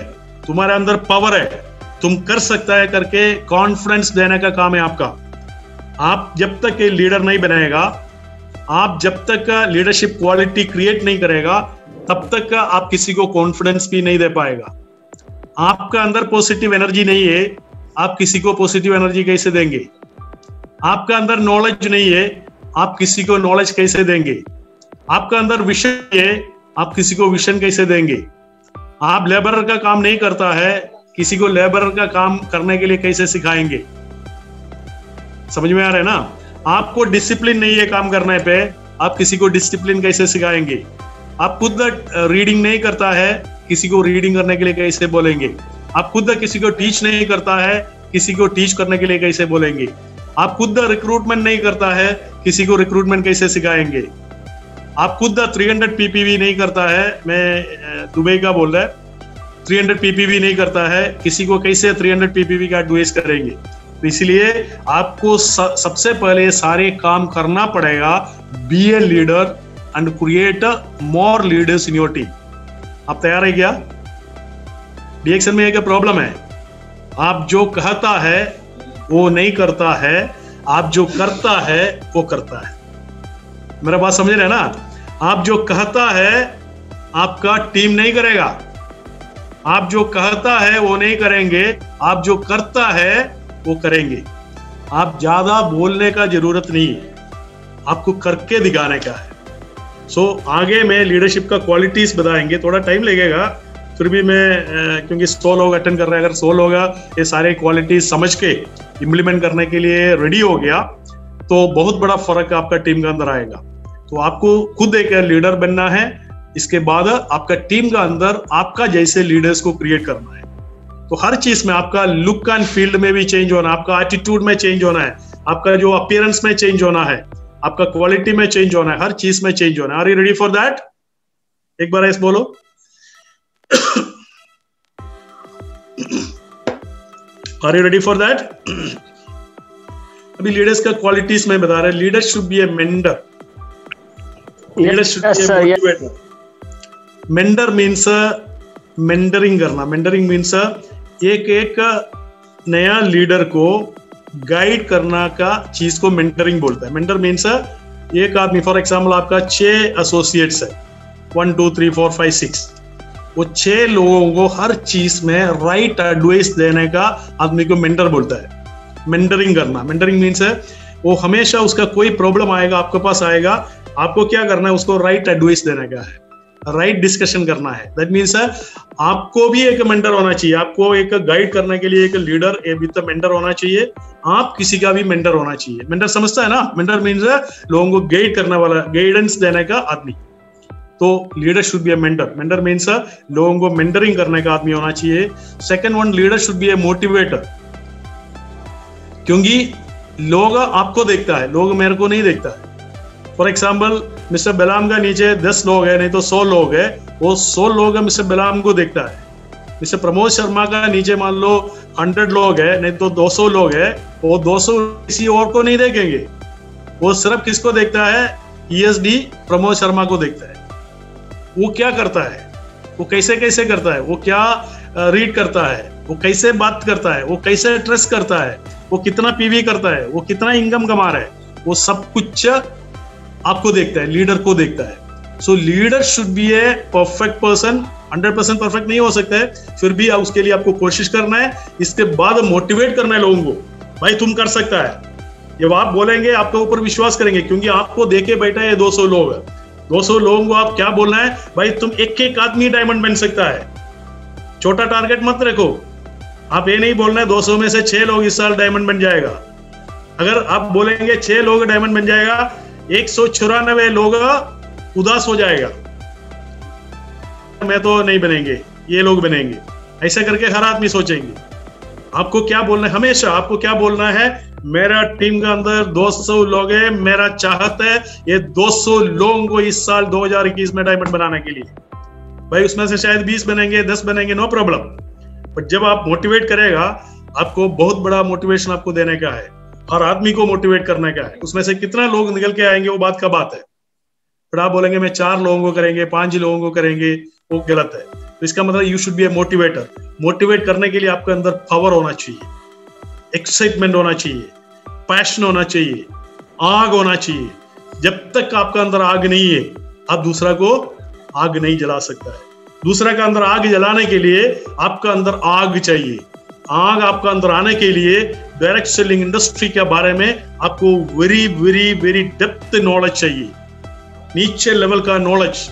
तुम्हारे अंदर पावर है, तुम कर सकता है करके कॉन्फिडेंस देने का काम है आपका। आप जब तक ये लीडर नहीं बनाएगा, आप जब तक लीडरशिप क्वालिटी क्रिएट नहीं करेगा, तब तक आप किसी को कॉन्फिडेंस भी नहीं दे पाएगा। आपका अंदर पॉजिटिव एनर्जी नहीं है, आप किसी को पॉजिटिव एनर्जी कैसे देंगे? आपका अंदर नॉलेज नहीं है, आप किसी को नॉलेज कैसे देंगे? आपका अंदर विजन है, आप किसी को विजन कैसे देंगे? आप लेबरर का काम नहीं करता है, किसी को लेबरर का काम करने के लिए कैसे सिखाएंगे? समझ में आ रहा है ना? आपको डिसिप्लिन नहीं है काम करने पे, आप किसी को डिसिप्लिन कैसे सिखाएंगे? आप खुद रीडिंग नहीं करता है, किसी को रीडिंग करने के लिए कैसे बोलेंगे? आप खुद किसी को टीच नहीं करता है, किसी को टीच करने के लिए कैसे बोलेंगे? आप खुद रिक्रूटमेंट नहीं करता है, किसी को रिक्रूटमेंट कैसे सिखाएंगे? आप खुद 300 PPV नहीं करता है, मैं दुबई का बोल रहा है, 300 PPV नहीं करता है, किसी को कैसे 300 PPV का एडवाइस करेंगे? तो इसलिए आपको सबसे पहले सारे काम करना पड़ेगा। Be a leader and create more leaders in your team. आप तैयार है क्या? डीएक्शन में एक प्रॉब्लम है, आप जो कहता है वो नहीं करता है, आप जो करता है वो करता है। मेरा बात समझ रहे हैं ना? आप जो कहता है आपका टीम नहीं करेगा, आप जो कहता है वो नहीं करेंगे, आप जो करता है वो करेंगे। आप ज्यादा बोलने का जरूरत नहीं है, आपको करके दिखाने का है। आगे में लीडरशिप का क्वालिटीज बताएंगे, थोड़ा टाइम लगेगा, फिर भी मैं क्योंकि 100 लोग अटेंड कर रहे हैं, अगर 100 लोग ये सारे क्वालिटीज समझ के इम्प्लीमेंट करने के लिए रेडी हो गया तो बहुत बड़ा फर्क आपका टीम के अंदर आएगा। तो आपको खुद एक लीडर बनना है, इसके बाद आपका टीम का अंदर आपका जैसे लीडर्स को क्रिएट करना है। तो हर चीज में आपका लुक एंड फील्ड में भी चेंज होना है, आपका एटीट्यूड में चेंज होना है, आपका जो अपीयरेंस में चेंज होना है, आपका क्वालिटी में चेंज होना है, हर चीज में चेंज होना है। Are you ready for that? एक बार ऐसे बोलो। Are you ready for that? अभी लीडर्स का क्वालिटीज में बता रहे हैं। Leader should be a mentor, leader should be a motivator. Mentor means mentoring करना। मेंटरिंग मीन्स एक नया लीडर को गाइड करना का चीज को मेंटरिंग बोलता है। मेंटर मीन्स एक आदमी, फॉर एग्जाम्पल आपका 6 एसोसिएट्स है, 1 2 3 4 5 6, वो 6 लोगों को हर चीज में राइट एडवाइस देने का आदमी को मेंटर बोलता है। मेंटरिंग करना, मेंटरिंग मीन्स वो हमेशा उसका कोई प्रॉब्लम आएगा आपके पास आएगा, आपको क्या करना है, उसको राइट एडवाइस देने का है, राइट डिस्कशन करना है। दैट मीन्स आपको भी एक मेंटर होना चाहिए, आपको एक गाइड करने के लिए एक लीडर विद मेंटर होना चाहिए, आप किसी का भी मेंटर होना चाहिए। मेंटर समझता है ना? मेंटर मीन्स लोगों को गाइड करने वाला, गाइडेंस देने का आदमी। तो leader should be a mentor. Mentor means लोगों को मेंटरिंग करने का आदमी होना चाहिए। Second one, leader should be a motivator, क्योंकि लोग आपको देखता है, लोग मेरे को नहीं देखता है। फॉर एग्जाम्पल मिस्टर बलाम का नीचे 10 लोग है, नहीं तो 100 लोग है, वो 100 लोग मिस्टर बलाम को देखता है। मिस्टर प्रमोद शर्मा का नीचे मान लो 100 लोग है, नहीं तो 200 लोग है, वो 200 किसी और को नहीं देखेंगे, वो सिर्फ किसको देखता है? ESD प्रमोद शर्मा को देखता है। वो क्या करता है, वो कैसे कैसे करता है, वो क्या रीड करता है, वो कैसे बात करता है, वो कैसे ट्रस्ट करता है, वो कितना PV करता है, वो कितना इनकम कमा रहा है, वो सब कुछ आपको देखता है, लीडर को देखता है। So leader should be a perfect person. 100% perfect नहीं हो सकता है, फिर भी उसके लिए आपको कोशिश करना है। इसके बाद मोटिवेट करना है लोगों को, भाई तुम कर सकता है। जब आप बोलेंगे आपके ऊपर विश्वास करेंगे, क्योंकि आपको देखे बैठा है 200 लोग है। 200 लोगों को आप क्या बोलना है, भाई तुम एक आदमी डायमंड बन सकता है, छोटा टारगेट मत रखो। आप ये नहीं बोलना है 200 में से 6 लोग इस साल डायमंड बन जाएगा। अगर आप बोलेंगे 6 लोग डायमंड बन जाएगा, 194 लोग उदास हो जाएगा, मैं तो नहीं बनेंगे, ये लोग बनेंगे, ऐसा करके हर आदमी सोचेंगे। आपको क्या बोलना है, हमेशा आपको क्या बोलना है, मेरा टीम के अंदर 200 लोग हैं, मेरा चाहत है ये 200 लोगों को इस साल 2021 में डायमंड बनाने के लिए। भाई उसमें से शायद 20 बनेंगे, 10 बनेंगे, नो प्रॉब्लम। पर जब आप मोटिवेट करेगा, आपको बहुत बड़ा मोटिवेशन आपको देने का है, हर आदमी को मोटिवेट करने का है। उसमें से कितना लोग निकल के आएंगे वो बात का बात है। फिर आप बोलेंगे मैं 4 लोगों को करेंगे, 5 लोगों को करेंगे, वो गलत है। तो इसका मतलब you should be a motivator. Motivate करने के लिए आपके अंदर पावर होना चाहिए, एक्साइटमेंट होना चाहिए, पैशन होना चाहिए, आग होना चाहिए। जब तक आपका अंदर आग नहीं है, आप दूसरा को आग नहीं जला सकता है। दूसरा का अंदर आग जलाने के लिए आपका अंदर आग चाहिए। आग आपका अंदर आने के लिए डायरेक्ट सेलिंग इंडस्ट्री के बारे में आपको very very very depth knowledge चाहिए, नीचे लेवल का नॉलेज,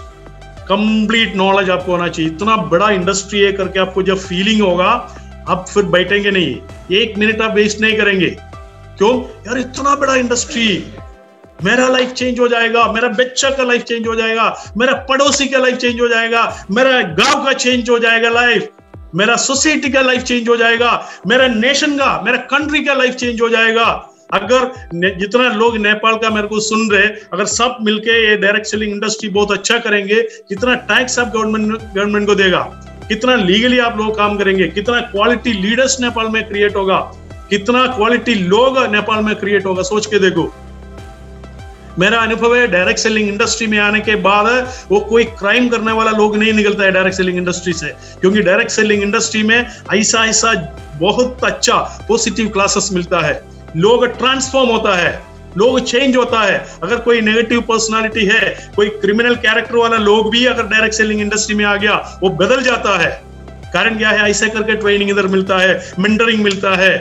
कंप्लीट नॉलेज आपको होना चाहिए। इतना बड़ा इंडस्ट्री है करके आपको जब फीलिंग होगा, आप फिर बैठेंगे नहीं, 1 मिनट आप वेस्ट नहीं करेंगे। क्यों यार, इतना बड़ा इंडस्ट्री, मेरा लाइफ चेंज हो जाएगा, मेरा बच्चा का लाइफ चेंज हो जाएगा, मेरा पड़ोसी का लाइफ चेंज हो जाएगा, मेरा गांव का चेंज हो जाएगा लाइफ, मेरा सोसाइटी का लाइफ चेंज हो जाएगा, मेरा नेशन का, मेरा कंट्री का लाइफ चेंज हो जाएगा। अगर जितना लोग नेपाल का मेरे को सुन रहे, अगर सब मिलके ये डायरेक्ट सेलिंग इंडस्ट्री बहुत अच्छा करेंगे, कितना टैक्स आप गवर्नमेंट को देगा, कितना लीगली आप लोग काम करेंगे, कितना क्वालिटी लीडर्स नेपाल में क्रिएट होगा, कितना क्वालिटी लोग नेपाल में क्रिएट होगा, सोच के देखो। मेरा अनुभव है डायरेक्ट सेलिंग इंडस्ट्री में आने के बाद वो कोई क्राइम करने वाला लोग नहीं निकलता है डायरेक्ट सेलिंग इंडस्ट्री से, क्योंकि डायरेक्ट सेलिंग इंडस्ट्री में ऐसा बहुत अच्छा पॉजिटिव क्लासेस मिलता है, लोग ट्रांसफॉर्म होता है, लोग चेंज होता है। अगर कोई नेगेटिव पर्सनालिटी है, कोई क्रिमिनल कैरेक्टर वाला लोग भी अगर डायरेक्ट सेलिंग इंडस्ट्री में आ गया, वो बदल जाता है। कारण क्या है, ऐसे करके ट्रेनिंग इधर मिलता है, मेंटरिंग मिलता है।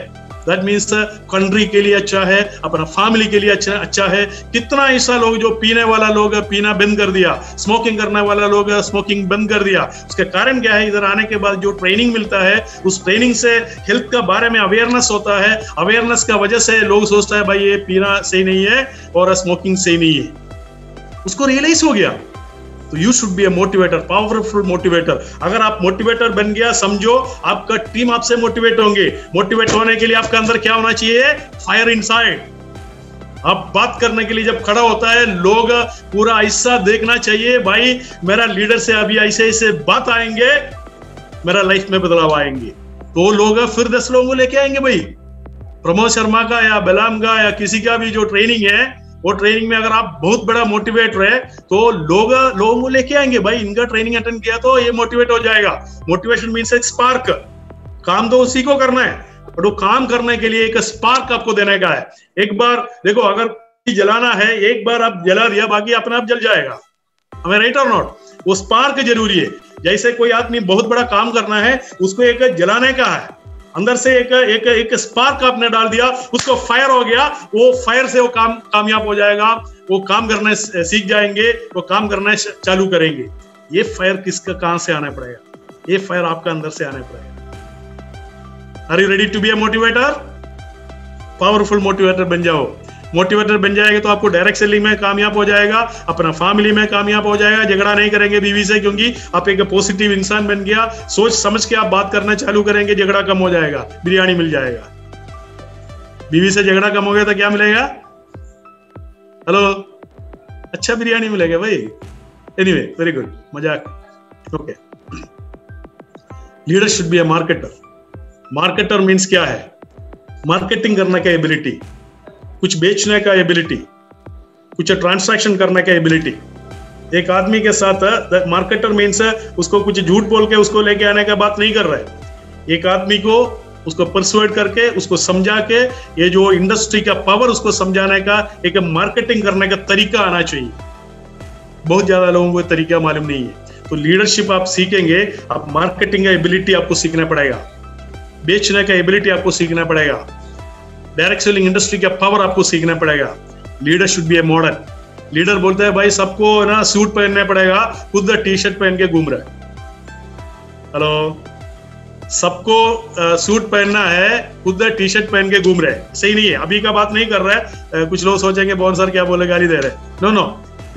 दैट मीन्स कंट्री के लिए अच्छा है, अपना फैमिली के लिए अच्छा है। कितना ऐसा लोग जो पीने वाला लोग पीना बंद कर दिया, स्मोकिंग करने वाला लोग स्मोकिंग बंद कर दिया। उसका कारण क्या है, इधर आने के बाद जो ट्रेनिंग मिलता है, उस ट्रेनिंग से हेल्थ का बारे में अवेयरनेस होता है। अवेयरनेस का वजह से लोग सोचता है भाई ये पीना सही नहीं है और स्मोकिंग सही नहीं है, उसको रियलाइज हो गया। तो you should be a motivator, powerful motivator. अगर आप मोटिवेटर बन गया, समझो आपका टीम आपसे मोटिवेट होंगे। मोटिवेट होने के लिए आपके अंदर क्या होना चाहिए, फायर इनसाइड। आप बात करने के लिए जब खड़ा होता है, लोग पूरा ऐसा देखना चाहिए, भाई मेरा लीडर से अभी ऐसे ऐसे बात आएंगे, मेरा लाइफ में बदलाव आएंगे। तो लोग फिर 10 लोगों को लेके आएंगे। भाई प्रमोद शर्मा का या बलाम का या किसी का भी जो ट्रेनिंग है, वो ट्रेनिंग में अगर आप बहुत बड़ा मोटिवेटर है तो लोगों को लेके आएंगे। भाई इनका ट्रेनिंग अटेंड किया तो ये मोटिवेट हो जाएगा। मोटिवेशन मीन्स एक स्पार्क। काम तो उसी को करना है, और वो काम करने के लिए एक स्पार्क आपको देने का है। एक बार देखो, अगर जलाना है, एक बार आप जला दिया, बाकी अपने आप जल जाएगा। हमें राइट और नॉट, वो स्पार्क जरूरी है। जैसे कोई आदमी बहुत बड़ा काम करना है, उसको एक जलाने का है, अंदर से एक स्पार्क आपने डाल दिया, उसको फायर हो गया, वो फायर से वो काम कामयाब हो जाएगा, वो काम करना सीख जाएंगे, वो काम करना चालू करेंगे। ये फायर किसका, कहां से आना पड़ेगा, ये फायर आपका अंदर से आना पड़ेगा। Are you ready to be a motivator? Powerful motivator बन जाओ। मोटिवेटर बन जाएगा तो आपको डायरेक्ट सेलिंग में कामयाब हो जाएगा, अपना फैमिली में कामयाब हो जाएगा, झगड़ा नहीं करेंगे बीवी से, क्योंकि आप एक पॉजिटिव इंसान बन गया। सोच समझ के आप बात करना चालू करेंगे, झगड़ा कम हो जाएगा, बिरयानी मिल जाएगा। बीवी से झगड़ा कम हो गया तो क्या मिलेगा? हेलो, अच्छा बिरयानी मिलेगा भाई। एनीवे, वेरी गुड, मजाक। Okay, leader should be A marketer. Marketer means क्या है, मार्केटिंग करने का एबिलिटी, कुछ बेचने का एबिलिटी, कुछ ट्रांसैक्शन करने का एबिलिटी। एक आदमी के साथ मार्केटर मीन्स उसको कुछ झूठ बोल के उसको लेके आने का बात नहीं कर रहा है। एक आदमी को उसको परसुएड करके, उसको समझा के, ये जो इंडस्ट्री का पावर उसको समझाने का एक मार्केटिंग करने का तरीका आना चाहिए। बहुत ज्यादा लोगों को तरीका मालूम नहीं है। तो लीडरशिप आप सीखेंगे, आप मार्केटिंग का एबिलिटी आपको सीखना पड़ेगा, बेचने का एबिलिटी आपको सीखना पड़ेगा, डायरेक्ट सेलिंग इंडस्ट्री का पावर आपको सीखना पड़ेगा। Leader should be a modern. Leader बोलता है भाई सबको ना सूट पहनना पड़ेगा, खुद टी शर्ट पहन के घूम रहा है। हेलो, सबको सूट पहनना है, खुद टी शर्ट पहन के घूम रहे हैं, सही नहीं है। अभी का बात नहीं कर रहा है, कुछ लोग सोचेंगे बोन सर क्या बोले, गाली दे रहे। नो नो,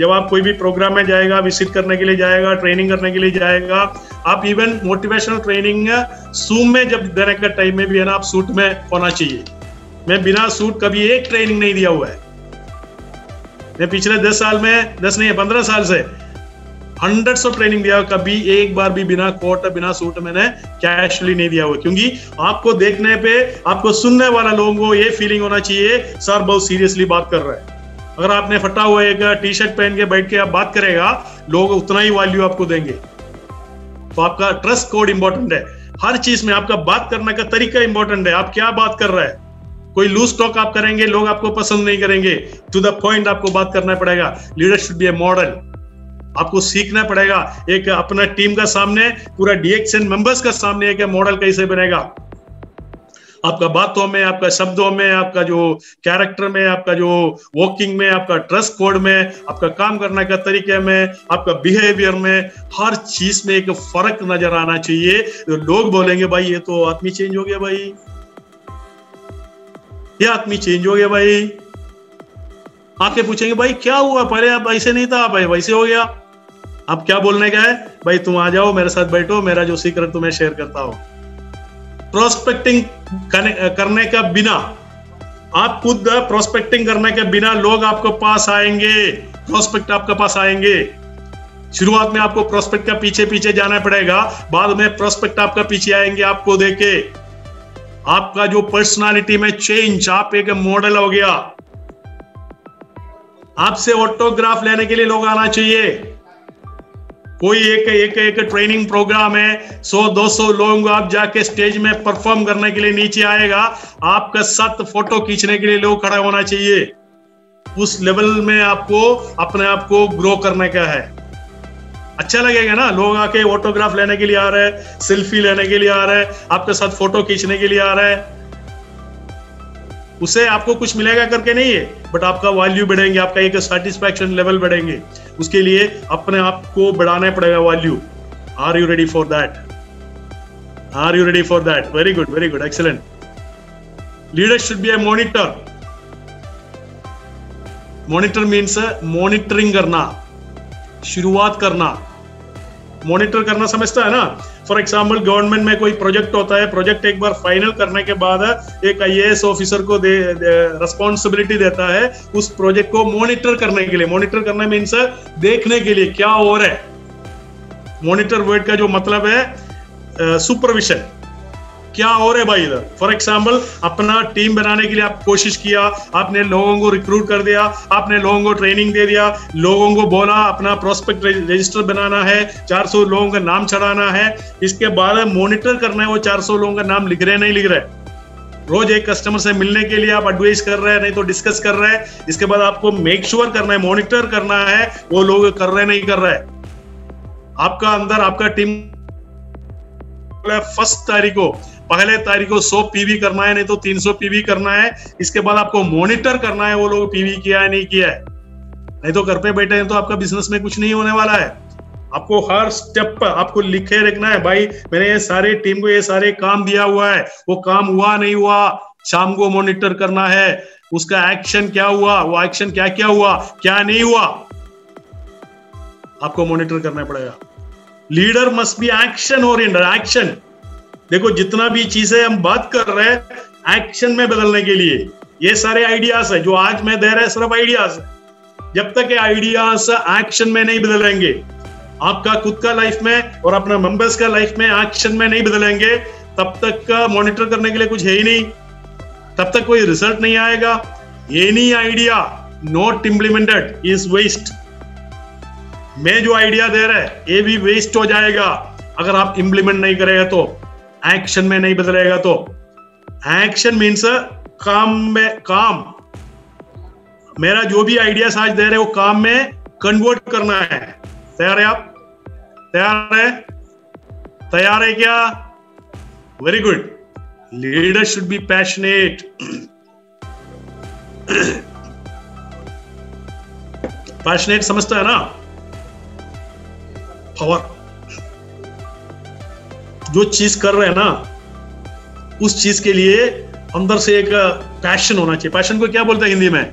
जब आप कोई भी प्रोग्राम में जाएगा, विजिट करने के लिए जाएगा, ट्रेनिंग करने के लिए जाएगा, आप इवन मोटिवेशनल ट्रेनिंग जूम में जब देने का टाइम में भी है ना, आप सूट में होना चाहिए। मैं बिना सूट कभी एक ट्रेनिंग नहीं दिया हुआ है। मैं पिछले 10 साल में, 10 नहीं 15 साल से हंड्रेड्स ऑफ ट्रेनिंग दिया, कभी एक बार भी बिना कोट बिना सूट मैंने कैजुअली नहीं दिया हुआ। क्योंकि आपको देखने पे, आपको सुनने वाला लोगों को ये फीलिंग होना चाहिए सर बहुत सीरियसली बात कर रहा है। अगर आपने फटा हुआ एक टी शर्ट पहन के बैठ के आप बात करेगा, लोग उतना ही वैल्यू आपको देंगे। तो आपका ट्रस्ट कोड इंपॉर्टेंट है हर चीज में। आपका बात करने का तरीका इंपॉर्टेंट है, आप क्या बात कर रहे हैं। कोई लूज टॉक आप करेंगे, लोग आपको पसंद नहीं करेंगे। टू द पॉइंट आपको बात करना पड़ेगा। Leader should be A model. आपको सीखना पड़ेगा एक अपना टीम का सामने, पूरा डीएक्सन मेंबर्स का सामने एक मॉडल कैसे बनेगा। आपका बातों में, आपका शब्दों में, आपका जो कैरेक्टर में, आपका जो वॉकिंग में, आपका ट्रस्ट कोड में, आपका काम करने का तरीके में, आपका बिहेवियर में, हर चीज में एक फर्क नजर आना चाहिए। तो लोग बोलेंगे भाई ये तो आदमी चेंज हो गया, भाई ये आदमी चेंज हो गया भाई। आपके पूछेंगे भाई क्या हुआ, पहले आप ऐसे नहीं था, भाई वैसे हो गया। आप क्या बोलने का है, भाई तुम आ जाओ मेरे साथ बैठो, मेरा जो सीक्रेट तुम्हें शेयर करता हूं। प्रोस्पेक्टिंग करने का बिना, आप खुद प्रोस्पेक्टिंग करने के बिना लोग आपको पास आएंगे, प्रोस्पेक्ट आपके पास आएंगे। शुरुआत में आपको प्रोस्पेक्ट का पीछे पीछे जाना पड़ेगा, बाद में प्रोस्पेक्ट आपका पीछे आएंगे आपको देके। आपका जो पर्सनालिटी में चेंज, आप एक मॉडल हो गया। आपसे ऑटोग्राफ लेने के लिए लोग आना चाहिए। कोई एक ट्रेनिंग प्रोग्राम है, 100-200 लोग आप जाके स्टेज में परफॉर्म करने के लिए नीचे आएगा, आपका साथ फोटो खींचने के लिए लोग खड़ा होना चाहिए। उस लेवल में आपको अपने आप को ग्रो करने का है। अच्छा लगेगा ना, लोग आके ऑटोग्राफ लेने के लिए आ रहे हैं, सेल्फी लेने के लिए आ रहे हैं, आपके साथ फोटो खींचने के लिए आ रहे हैं। उसे आपको कुछ मिलेगा करके नहीं है, बट आपका वैल्यू बढ़ेंगे, आपका एक सेटिस्फैक्शन लेवल बढ़ेंगे। उसके लिए अपने आप को बढ़ाना पड़ेगा value. Are you ready for that? Are you ready for that? Very good, very good, excellent. Leader should be a monitor. Monitor means monitoring करना, शुरुआत करना। मॉनिटर करना समझता है ना। फॉर एग्जाम्पल गवर्नमेंट में कोई प्रोजेक्ट होता है, प्रोजेक्ट एक बार फाइनल करने के बाद एक आईएएस ऑफिसर को रिस्पॉन्सिबिलिटी देता है उस प्रोजेक्ट को मॉनिटर करने के लिए। मॉनिटर करना मीन्स देखने के लिए क्या हो रहा है। मॉनिटर वर्ड का जो मतलब है सुपरविजन, क्या हो रहा है भाई इधर। फॉर एग्जाम्पल अपना टीम बनाने के लिए आप कोशिश किया, आपने लोगों को रिक्रूट कर दिया, आपने लोगों को ट्रेनिंग दे दिया, लोगों को बोला अपना प्रोस्पेक्ट रजिस्टर बनाना है, 400 लोगों का नाम चढ़ाना है। इसके बाद मॉनिटर करना है वो 400 लोगों का नाम लिख रहे नहीं लिख रहे। रोज एक कस्टमर से मिलने के लिए आप एडवाइस कर रहे हैं, नहीं तो डिस्कस कर रहे हैं। इसके बाद आपको मेक श्योर करना है, मॉनिटर करना है वो लोग कर रहे नहीं कर रहे। आपका अंदर आपका टीम फर्स्ट तारीख को, पहले तारीख को 100 पीवी करना है, नहीं तो 300 पीवी करना है। इसके बाद आपको मॉनिटर करना है वो लोग पीवी किया है नहीं किया है। नहीं तो घर पे बैठे हैं तो आपका बिजनेस में कुछ नहीं होने वाला है। आपको हर स्टेप पर आपको लिखे रखना है, भाई मैंने ये सारे टीम को ये सारे काम दिया हुआ है, वो काम हुआ नहीं हुआ, शाम को मॉनिटर करना है। उसका एक्शन क्या हुआ, वो एक्शन क्या क्या हुआ, क्या नहीं हुआ, आपको मॉनिटर करना पड़ेगा। Leader must be action oriented. Action देखो, जितना भी चीजें हम बात कर रहे हैं एक्शन में बदलने के लिए, ये सारे आइडियाज है जो आज मैं दे रहा है, सिर्फ आइडियाज है। जब तक ये आइडियाज एक्शन में नहीं बदलेंगे, आपका खुद का लाइफ में और अपना मेंबर्स का लाइफ में एक्शन में नहीं बदलेंगे, तब तक मॉनिटर करने के लिए कुछ है ही नहीं, तब तक कोई रिजल्ट नहीं आएगा। Any idea not implemented is waste. मैं जो आइडिया दे रहा है ये भी वेस्ट हो जाएगा अगर आप इंप्लीमेंट नहीं करेगा तो, एक्शन में नहीं बदलेगा तो। एक्शन मीन्स काम में काम। मेरा जो भी आइडियाज आज दे रहे हो काम में कन्वर्ट करना है। तैयार है आप? तैयार है? तैयार है क्या? Very good. Leader should be passionate. Passionate समझता है ना? पावर। जो चीज कर रहे हैं ना, उस चीज के लिए अंदर से एक पैशन होना चाहिए। पैशन को क्या बोलते हैं हिंदी में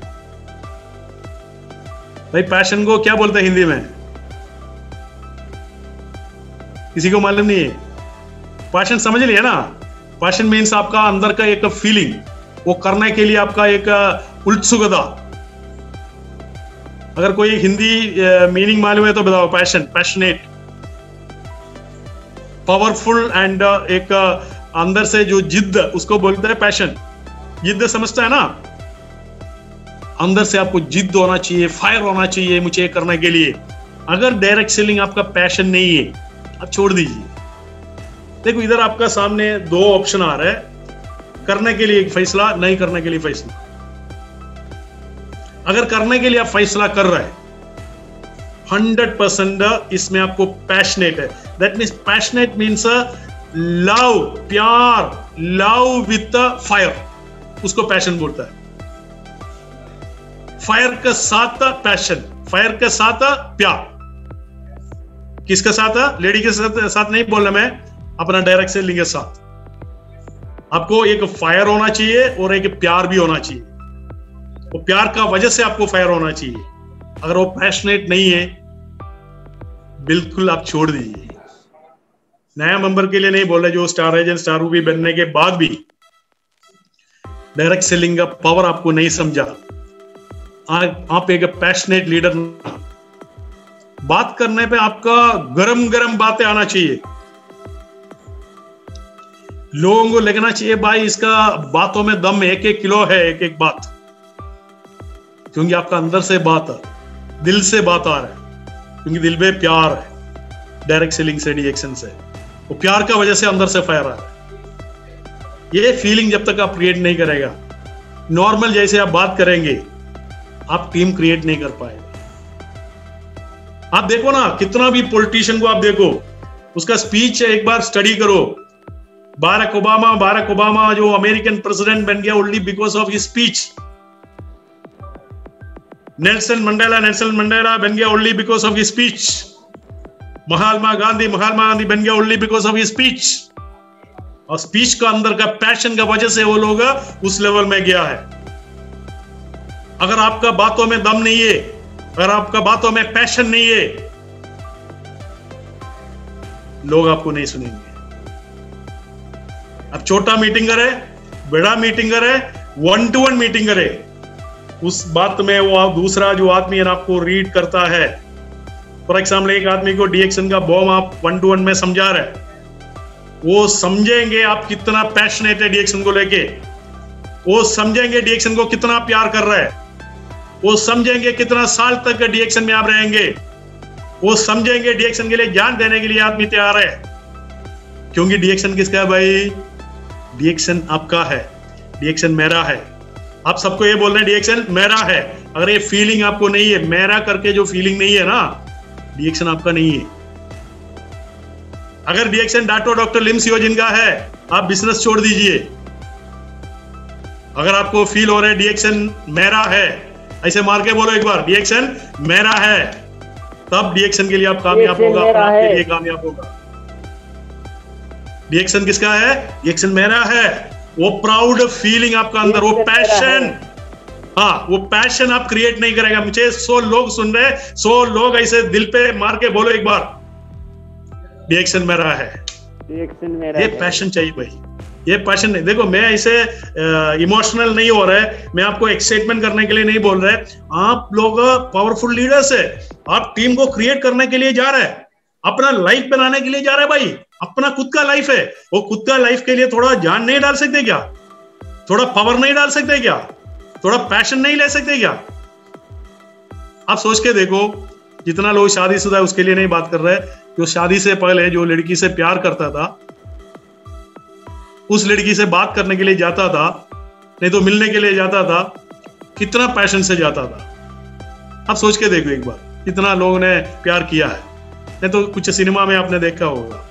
भाई? पैशन को क्या बोलते हैं हिंदी में? किसी को मालूम नहीं है? पैशन समझ लिया ना? पैशन मीन्स आपका अंदर का एक फीलिंग, वो करने के लिए आपका एक उत्सुकता। अगर कोई हिंदी मीनिंग मालूम है तो बताओ। पैशन, पैशनेट, पावरफुल एंड एक अंदर से जो जिद्द, उसको बोलते हैं पैशन। जिद्द समझता है ना? अंदर से आपको जिद्द होना चाहिए, फायर होना चाहिए मुझे करने के लिए। अगर डायरेक्ट सेलिंग आपका पैशन नहीं है, आप छोड़ दीजिए। देखो इधर आपका सामने दो ऑप्शन आ रहा है, करने के लिए एक फैसला, नहीं करने के लिए फैसला। अगर करने के लिए आप फैसला कर रहे हैं 100% इसमें आपको पैशनेट है। That means passionate means love, प्यार, लव विथ फायर, उसको पैशन बोलता है। फायर के साथ पैशन, फायर के साथ प्यार। किसके साथ? लेडी के साथ नहीं बोल रहा मैं, अपना डायरेक्ट सेलिंग के साथ। आपको एक फायर होना चाहिए और एक प्यार भी होना चाहिए। वो प्यार का वजह से आपको फायर होना चाहिए। अगर वो पैशनेट नहीं है, बिल्कुल आप छोड़ दीजिए। नया मेंबर के लिए नहीं बोल रहे, जो स्टार एजेंट, स्टार रूबी बनने के बाद भी डायरेक्ट सेलिंग का पावर आपको नहीं समझा, आप एक पैशनेट लीडर। बात करने पे आपका गरम गरम बातें आना चाहिए। लोगों को लगना चाहिए भाई इसका बातों में दम, एक एक किलो है एक एक बात, क्योंकि आपका अंदर से बात है, दिल से बात आ रहा है, क्योंकि दिल में प्यार है। डायरेक्ट सेलिंग से, डीएक्शन से, वो प्यार का वजह से अंदर से फायर आ रहा है। ये फीलिंग जब तक आप क्रिएट नहीं करेगा, नॉर्मल जैसे आप बात करेंगे, आप टीम क्रिएट नहीं कर पाएंगे। आप देखो ना, कितना भी पॉलिटिशियन को आप देखो, उसका स्पीच एक बार स्टडी करो। बाराक ओबामा जो अमेरिकन प्रेसिडेंट बन गया only because of his speech. Nelson Mandela बन गया only because of his speech. Mahatma Gandhi बन गया only because of his speech. और स्पीच का अंदर का पैशन का वजह से वो लोग उस लेवल में गया है। अगर आपका बातों में दम नहीं है, अगर आपका बातों में पैशन नहीं है, लोग आपको नहीं सुनेंगे। अब छोटा मीटिंग करे, बड़ा मीटिंग करे, 1-to-1 मीटिंग करे, उस बात में वो दूसरा जो आदमी है ना आपको रीड करता है। फॉर एग्जाम्पल, एक आदमी को डीएक्शन का बॉम आप 1-to-1 में समझा रहे, वो समझेंगे आप कितना पैशनेट है डीएक्शन को लेके, वो समझेंगे डीएक्शन को कितना प्यार कर रहा है, वो समझेंगे कितना साल तक डीएक्शन में आप रहेंगे, वो समझेंगे डीएक्शन के लिए जान देने के लिए आदमी तैयार है। क्योंकि डीएक्शन किसका है भाई? डीएक्शन आपका है, डीएक्शन मेरा है। आप सबको ये बोल रहे हैं डीएक्शन मेरा है। अगर ये फीलिंग आपको नहीं है, मेरा करके जो फीलिंग नहीं है ना, डीएक्शन आपका नहीं है। अगर डीएक्शन डॉक्टर लिम सियोजिन का है, आप बिजनेस छोड़ दीजिए। अगर आपको फील हो रहा है डीएक्शन मेरा है, ऐसे मार के बोलो एक बार, डीएक्शन मेरा है, तब डीएक्शन के लिए आप कामयाब होगा, आपके लिए कामयाब होगा। डीएक्शन किसका है? डीएक्शन मेरा है। वो प्राउड फीलिंग आपका अंदर, वो पैशन, हाँ, वो पैशन आप क्रिएट नहीं करेगा। मुझे 100 लोग सुन रहे, 100 लोग ऐसे दिल पे मार के बोलो एक बार, डीएक्शन मेरा है। डीएक्शन मेरा ये पैशन चाहिए भाई, ये पैशन नहीं। देखो मैं ऐसे इमोशनल नहीं हो रहा है, मैं आपको एक्साइटमेंट करने के लिए नहीं बोल रहे। आप लोग पावरफुल लीडर्स है, आप टीम को क्रिएट करने के लिए जा रहे हैं, अपना लाइफ बनाने के लिए जा रहे हैं भाई। अपना खुद का लाइफ है, वो खुद का लाइफ के लिए थोड़ा जान नहीं डाल सकते क्या? थोड़ा पावर नहीं डाल सकते क्या? थोड़ा पैशन नहीं ले सकते क्या? आप सोच के देखो, जितना लोग शादीशुदा है उसके लिए नहीं बात कर रहे, जो शादी से पहले जो लड़की से प्यार करता था, उस लड़की से बात करने के लिए जाता था, नहीं तो मिलने के लिए जाता था, कितना पैशन से जाता था। आप सोच के देखो एक बार, कितना लोगों ने प्यार किया है। नहीं तो कुछ सिनेमा में आपने देखा होगा,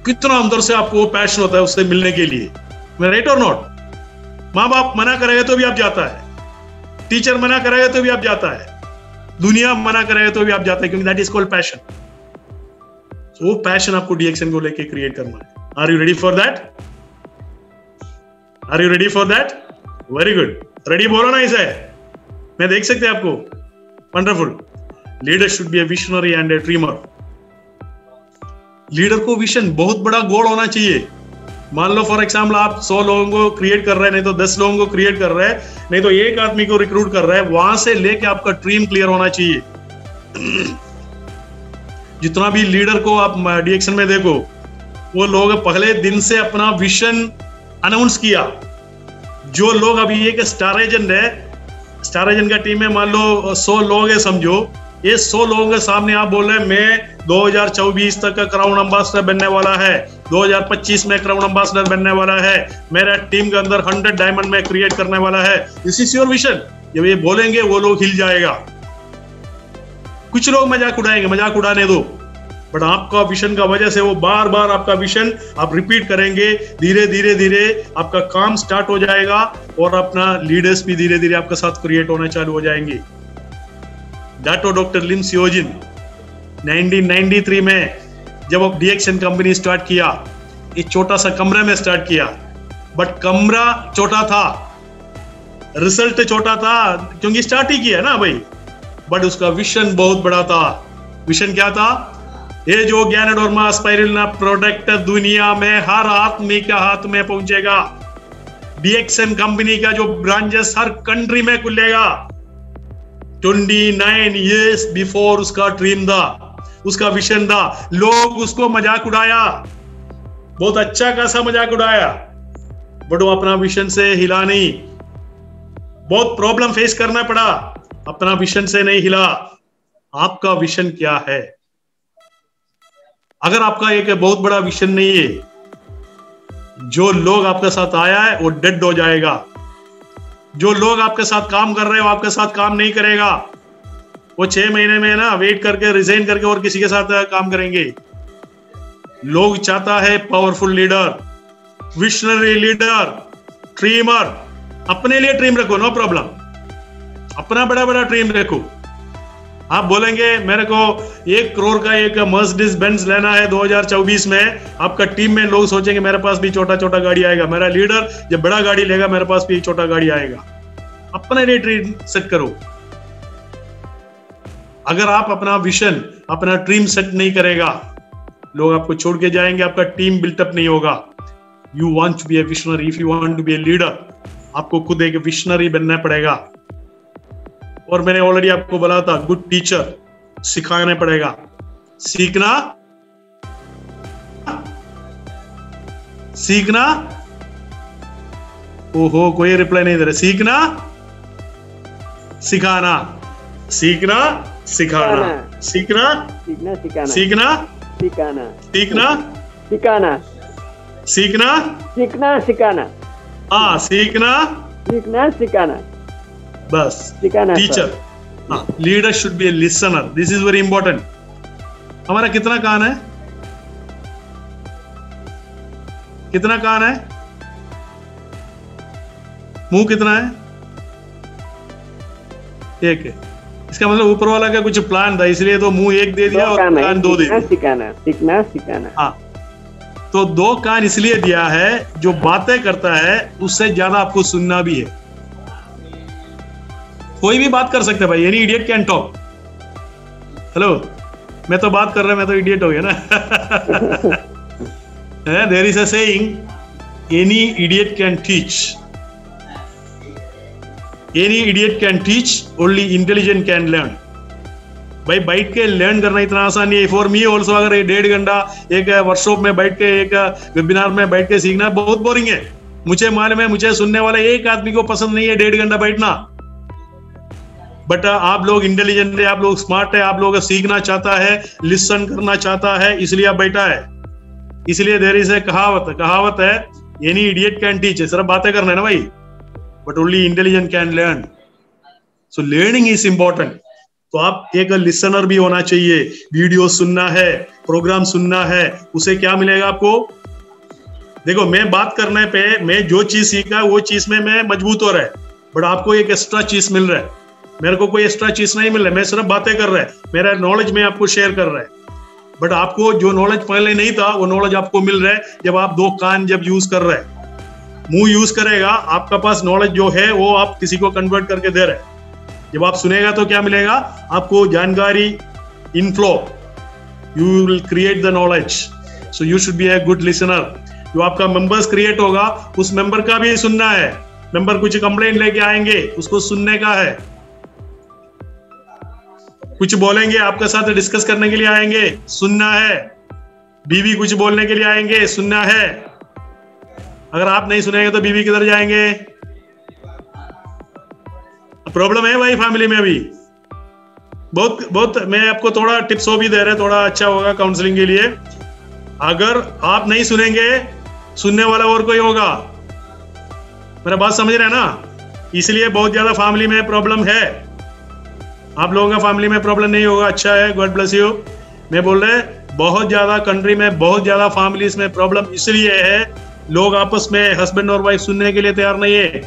कितना अंदर से आपको पैशन होता है उससे मिलने के लिए। राइट और नॉट? माँ बाप मना करेगा तो भी आप जाता है, टीचर मना करेगा तो भी आप जाता है, दुनिया मना करेगा तो भी आप जाता है, क्योंकि दैट इज कॉल्ड पैशन। वो पैशन आपको डीएक्शन को लेके क्रिएट करना है। Are you ready for that? Are you ready for that? Very good. Ready बोलो ना इसे, मैं देख सकते हैं आपको. Wonderful. Leader should be a visionary and a dreamer. Leader को विजन, बहुत बड़ा गोल होना चाहिए. मान लो फॉर एग्जाम्पल आप 100 लोगों को क्रिएट कर रहे हैं, नहीं तो 10 लोगों को क्रिएट कर रहे हैं, नहीं तो एक आदमी को रिक्रूट कर रहे हैं. वहां से लेके आपका ड्रीम क्लियर होना चाहिए. जितना भी लीडर को आप डीएक्शन में देखो, वो लोग पहले दिन से अपना विजन अनाउंस किया. जो लोग अभी एक स्टार एजेंट है, स्टार एजेंट का टीम में मान लो 100 लोग है समझो, ये 100 लोगों के सामने आप बोल रहे हैं मैं 2024 तक का क्राउन एम्बेसडर बनने वाला है, 2025 में क्राउन एम्बेसडर बनने वाला है, मेरा टीम के अंदर 100 डायमंड में क्रिएट करने वाला है. This is your vision. जब ये बोलेंगे वो लोग हिल जाएगा. कुछ लोग मजाक उड़ाएंगे, मजाक उड़ाने दो, बट आपका विजन का वजह से वो बार बार आपका विजन आप रिपीट करेंगे. धीरे धीरे धीरे आपका काम स्टार्ट हो जाएगा और अपना लीडर्स भी धीरे धीरे आपके साथ क्रिएट होना चालू हो जाएंगे. डॉक्टर डॉक्टर लिम सियोजिन 1993 में जब अब डीएक्शन कंपनी स्टार्ट किया, एक छोटा सा कमरे में स्टार्ट किया, बट कमरा छोटा था, रिजल्ट छोटा था, क्योंकि स्टार्ट ही किया ना भाई. बट उसका विजन बहुत बड़ा था. विजन क्या था? ये जो गैनोडर्मा स्पाइरुलिना प्रोडक्ट दुनिया में हर आदमी के हाथ में पहुंचेगा. डीएक्शन कंपनी का जो ब्रांचेस हर कंट्री में खुलेगा. 29 years बिफोर उसका ड्रीम था, उसका विजन था. लोग उसको मजाक उड़ाया, बहुत अच्छा खासा मजाक उड़ाया, बट वो अपना विजन से हिला नहीं. बहुत प्रॉब्लम फेस करना पड़ा, अपना विजन से नहीं हिला. आपका विजन क्या है? अगर आपका एक बहुत बड़ा विजन नहीं है, जो लोग आपके साथ आया है वो डेड हो जाएगा. जो लोग आपके साथ काम कर रहे हो आपके साथ काम नहीं करेगा. वो 6 महीने में ना वेट करके रिजाइन करके और किसी के साथ काम करेंगे. लोग चाहता है powerful leader, visionary leader, dreamer. अपने लिए ड्रीम रखो, नो प्रॉब्लम. अपना बड़ा बड़ा ड्रीम रखो. आप बोलेंगे मेरे को 1 करोड़ का एक मर्सिडीज बेंज लेना है 2024 में, आपका टीम में लोग सोचेंगे मेरे पास भी छोटा छोटा गाड़ी आएगा. मेरा लीडर जब बड़ा गाड़ी लेगा मेरे पास भी छोटा गाड़ी आएगा. अपने लिए ड्रीम सेट करो. अगर आप अपना विजन, अपना ड्रीम सेट नहीं करेगा, लोग आपको छोड़ के जाएंगे, आपका टीम बिल्टअप नहीं होगा. You want to be a visionary, if you want to be a leader, आपको खुद एक विजनरी बनना पड़ेगा. और मैंने ऑलरेडी आपको बोला था, गुड टीचर सिखाना पड़ेगा. सीखना सीखना, ओहो कोई रिप्लाई नहीं दे रहा. सीखना सिखाना, सीखना सिखाना, सीखना सीखना सिखाना, सीखना सिखाना, सीखना सिखाना, सीखना सीखना सिखाना. हाँ, सीखना सीखना सिखाना, बस. सिखाना. टीचर. हाँ, leader should be A listener. This is very important. हमारा कितना कान है? कितना कान है? मुंह कितना है? एक है. इसका मतलब ऊपर वाला का कुछ प्लान था, इसलिए तो मुंह एक दे दिया और कान 2 दे दिया. सिखाना, सीखना सिखाना. हाँ, तो 2 कान इसलिए दिया है, जो बातें करता है उससे ज्यादा आपको सुनना भी है. कोई भी बात कर सकते हैं भाई. Any idiot can talk. Hello, मैं तो बात कर रहा, मैं तो इडियट हो गया ना. There is a saying, any idiot can teach, any idiot can teach, only intelligent can learn. भाई बैठ के लर्न करना इतना आसान नहीं है. फॉर मी ऑल्सो, अगर 1.5 घंटा एक वर्कशॉप में बैठ के, एक वेबिनार में बैठ के सीखना बहुत बोरिंग है. मुझे मालूम है, मुझे सुनने वाला एक आदमी को पसंद नहीं है 1.5 घंटा बैठना. बट आप लोग इंटेलिजेंट है, आप लोग स्मार्ट है, आप लोग सीखना चाहता है, लिसन करना चाहता है, इसलिए आप बैठा है. इसलिए देयर इज ए कहावत है, एनी इडियट कैन टीच. सिर्फ बातें करना है ना भाई, but only intelligent can learn. So learning is important. तो आप एक लिसनर भी होना चाहिए. वीडियो सुनना है, प्रोग्राम सुनना है, उसे क्या मिलेगा आपको? देखो, मैं बात करने पे मैं जो चीज सीखा वो चीज में मैं मजबूत हो रहा है, बट आपको एक एक्स्ट्रा चीज मिल रहा है. मेरे को कोई एक्स्ट्रा चीज नहीं मिल रहा है, मैं सिर्फ बातें कर रहा है, मेरा नॉलेज में आपको शेयर कर रहा है. बट आपको जो नॉलेज पहले नहीं था वो नॉलेज आपको मिल रहा है जब आप दो कान जब यूज कर रहे हैं। मुंह यूज करेगा, आपका पास नॉलेज जो है वो आप किसी को कन्वर्ट करके दे रहे हैं। जब आप सुनेगा तो क्या मिलेगा आपको? जानकारी, inflow. You will create the knowledge, so you should be a good listener. जो आपका मेंबर्स क्रिएट होगा उस मेंबर का भी सुनना है। मेंबर कुछ कंप्लेंट लेके आएंगे, उसको सुनने का है। कुछ बोलेंगे, आपके साथ डिस्कस करने के लिए आएंगे, सुनना है। बीवी कुछ बोलने के लिए आएंगे, सुनना है। अगर आप नहीं सुनेंगे तो बीवी किधर जाएंगे? प्रॉब्लम है भाई फैमिली में अभी बहुत बहुत। मैं आपको थोड़ा टिप्स वो भी दे रहे, थोड़ा अच्छा होगा काउंसलिंग के लिए। अगर आप नहीं सुनेंगे, सुनने वाला और कोई होगा। मेरा बात समझ रहे हैं ना? इसलिए बहुत ज्यादा फैमिली में प्रॉब्लम है। आप लोगों का फैमिली में प्रॉब्लम नहीं होगा, अच्छा है, गॉड ब्लेस यू। मैं बोल रहे बहुत ज्यादा कंट्री में बहुत ज्यादा फैमिलीज में प्रॉब्लम इसलिए है, लोग आपस में हस्बैंड और वाइफ सुनने के लिए तैयार नहीं है।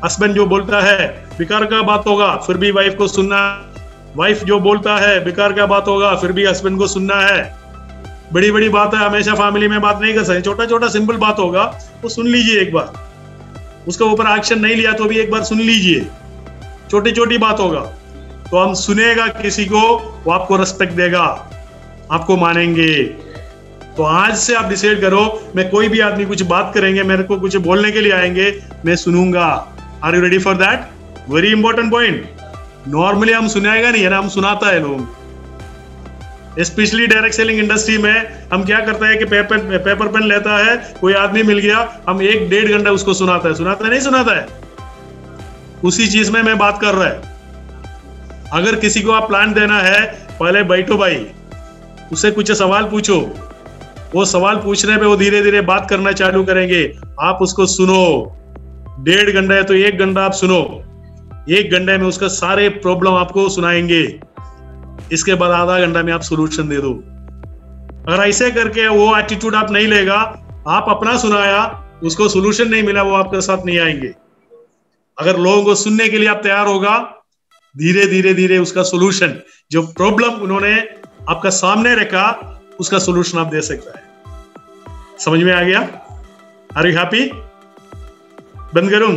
हस्बैंड जो बोलता है बेकार का बात होगा, फिर भी वाइफ को सुनना। वाइफ जो बोलता है बेकार का बात होगा, फिर भी हस्बैंड को सुनना है। बड़ी बड़ी बात है, हमेशा फैमिली में बात नहीं कर सकते। छोटा छोटा सिंपल बात होगा वो सुन लीजिए एक बार, उसके ऊपर एक्शन नहीं लिया तो भी एक बार सुन लीजिए। छोटी छोटी बात होगा तो हम सुनेगा किसी को, वो आपको रिस्पेक्ट देगा, आपको मानेंगे। तो आज से आप डिसाइड करो, मैं कोई भी आदमी कुछ बात करेंगे, मेरे को कुछ बोलने के लिए आएंगे, मैं सुनूंगा। Are you ready for that? Very important point. Normally हम सुनाएगा नहीं है ना, हम सुनाता है लोग। स्पेशली डायरेक्ट सेलिंग इंडस्ट्री में हम क्या करते हैं कि पेपर पेन लेता है कोई आदमी मिल गया, हम 1-1.5 घंटा उसको सुनाता है नहीं सुनाता है। उसी चीज में मैं बात कर रहा है। अगर किसी को आप प्लान देना है, पहले बैठो भाई, उससे कुछ सवाल पूछो। वो सवाल पूछने पे वो धीरे धीरे बात करना चालू करेंगे, आप उसको सुनो। 1.5 घंटा है तो 1 घंटा आप सुनो। 1 घंटे में उसका सारे प्रॉब्लम आपको सुनाएंगे। इसके बाद आधा घंटा में आप सोल्यूशन दे दो। अगर ऐसे करके वो एटीट्यूड आप नहीं लेगा, आप अपना सुनाया, उसको सोल्यूशन नहीं मिला, वो आपके साथ नहीं आएंगे। अगर लोगों को सुनने के लिए आप तैयार होगा, धीरे धीरे धीरे उसका सोल्यूशन, जो प्रॉब्लम उन्होंने आपका सामने रखा, उसका सोल्यूशन आप दे सकता है। समझ में आ गया? Are you happy? बंद करूं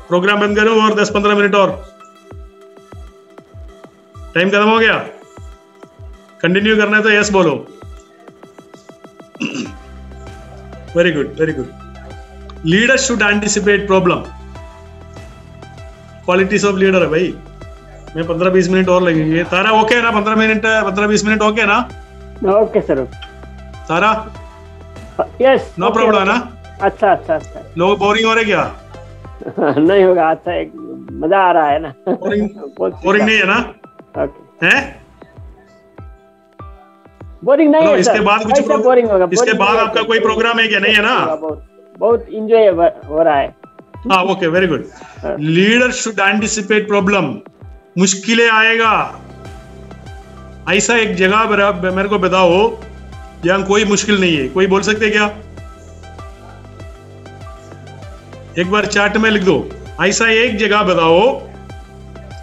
प्रोग्राम? बंद करूं और 10-15 मिनट और? टाइम खत्म हो गया? कंटिन्यू करना है तो यस बोलो। Very good, very good. Leader should anticipate problem. Qualities of leader है भाई। मैं 15-20 मिनट और लगेंगे। तारा ओके ना? 15-20 मिनट ओके ना? Okay sir. Tara yes, no problem ना? अच्छा। लोग बोरिंग हो रहे क्या? नहीं होगा, अच्छा, एक मजा आ रहा है ना। बोरिंग नहीं है ना? ओके। हैं? बोरिंग नहीं है। इसके बाद कुछ बोरिंग होगा? इसके बाद आपका कोई प्रोग्राम है क्या? नहीं है ना? बहुत इंजॉय हो रहा है। हाँ, okay, very good. Leader should anticipate problem. मुश्किलें आएगा। ऐसा एक जगह मेरे को बताओ जहां कोई मुश्किल नहीं है। कोई बोल सकते क्या? एक बार चार्ट में लिख दो, ऐसा एक जगह बताओ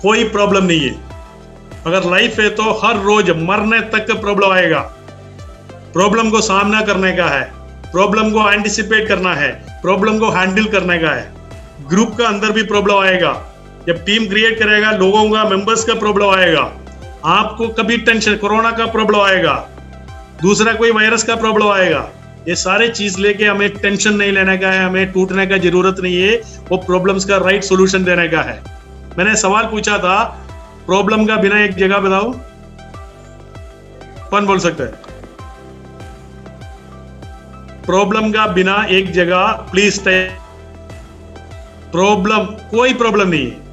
कोई प्रॉब्लम नहीं है। अगर लाइफ है तो हर रोज मरने तक प्रॉब्लम आएगा। प्रॉब्लम को सामना करने का है, प्रॉब्लम को एंटिसिपेट करना है, प्रॉब्लम को हैंडल करने का है। ग्रुप का अंदर भी प्रॉब्लम आएगा। जब टीम क्रिएट करेगा, लोगों का, मेंबर्स का प्रॉब्लम आएगा। आपको कभी टेंशन, कोरोना का प्रॉब्लम आएगा, दूसरा कोई वायरस का प्रॉब्लम आएगा। ये सारे चीज लेके हमें टेंशन नहीं लेने का है, हमें टूटने का जरूरत नहीं है। वो प्रॉब्लम्स का राइट सॉल्यूशन देने का है। मैंने सवाल पूछा था, प्रॉब्लम का बिना एक जगह बताओ, कौन बोल सकता है? प्रॉब्लम का बिना एक जगह प्लीज टाइप। प्रॉब्लम, कोई प्रॉब्लम नहीं है।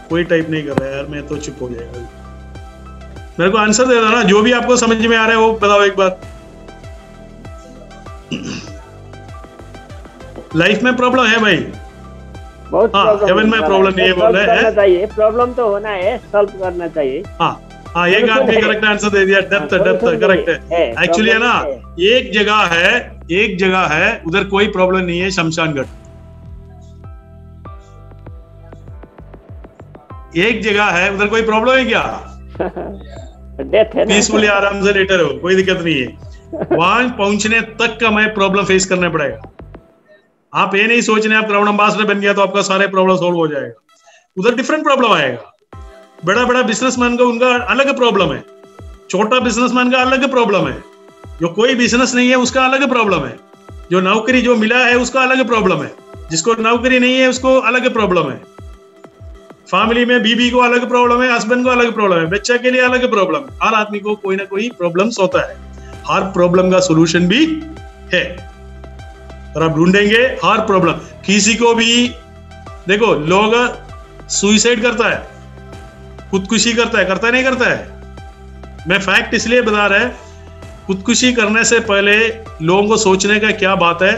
कोई टाइप नहीं कर रहा है यार, मैं तो चुप हो जाएगा। मेरे को आंसर दे दो ना, जो भी आपको समझ में आ रहा है वो बताओ एक बार। लाइफ में प्रॉब्लम है भाई, बहुत। हाँ, हेवन में प्रॉब्लम नहीं है बोल रहे हैं। चाहिए प्रॉब्लम तो होना है, सॉल्व करना चाहिए। हाँ, एक आदमी करेक्ट आंसर दे दिया। डेप्थ करेक्ट है। एक्चुअली है ना, एक जगह है उधर कोई प्रॉब्लम नहीं है, शमशान घाट। एक जगह है उधर कोई प्रॉब्लम है क्या? डेथ है ना, पीसफुली आराम से लेटे रहो, कोई दिक्कत नहीं है। वहां पहुंचने तक का मैं प्रॉब्लम फेस करना पड़ेगा। आप ये नहीं सोचने आप क्राउन एम्बेसडर बन गया तो आपका सारे प्रॉब्लम सोल्व हो जाएगा, उधर डिफरेंट प्रॉब्लम आएगा। बड़ा बड़ा बिजनेसमैन का उनका अलग प्रॉब्लम है, छोटा बिजनेसमैन का अलग प्रॉब्लम है, जो कोई बिजनेस नहीं है उसका अलग प्रॉब्लम है, जो नौकरी जो मिला है उसका अलग प्रॉब्लम है, जिसको नौकरी नहीं है उसको अलग प्रॉब्लम है, फैमिली में बीबी को अलग प्रॉब्लम है, हस्बैंड को अलग प्रॉब्लम है, बच्चा के लिए अलग प्रॉब्लम। हर आदमी को कोई ना कोई प्रॉब्लम्स होता है, हर प्रॉब्लम का सोल्यूशन भी है और आप ढूंढेंगे हर प्रॉब्लम। किसी को भी देखो, लोग सुइसाइड करता है, खुदकुशी करता है नहीं करता है। मैं फैक्ट इसलिए बता रहा है, खुदकुशी करने से पहले लोगों को सोचने का क्या बात है,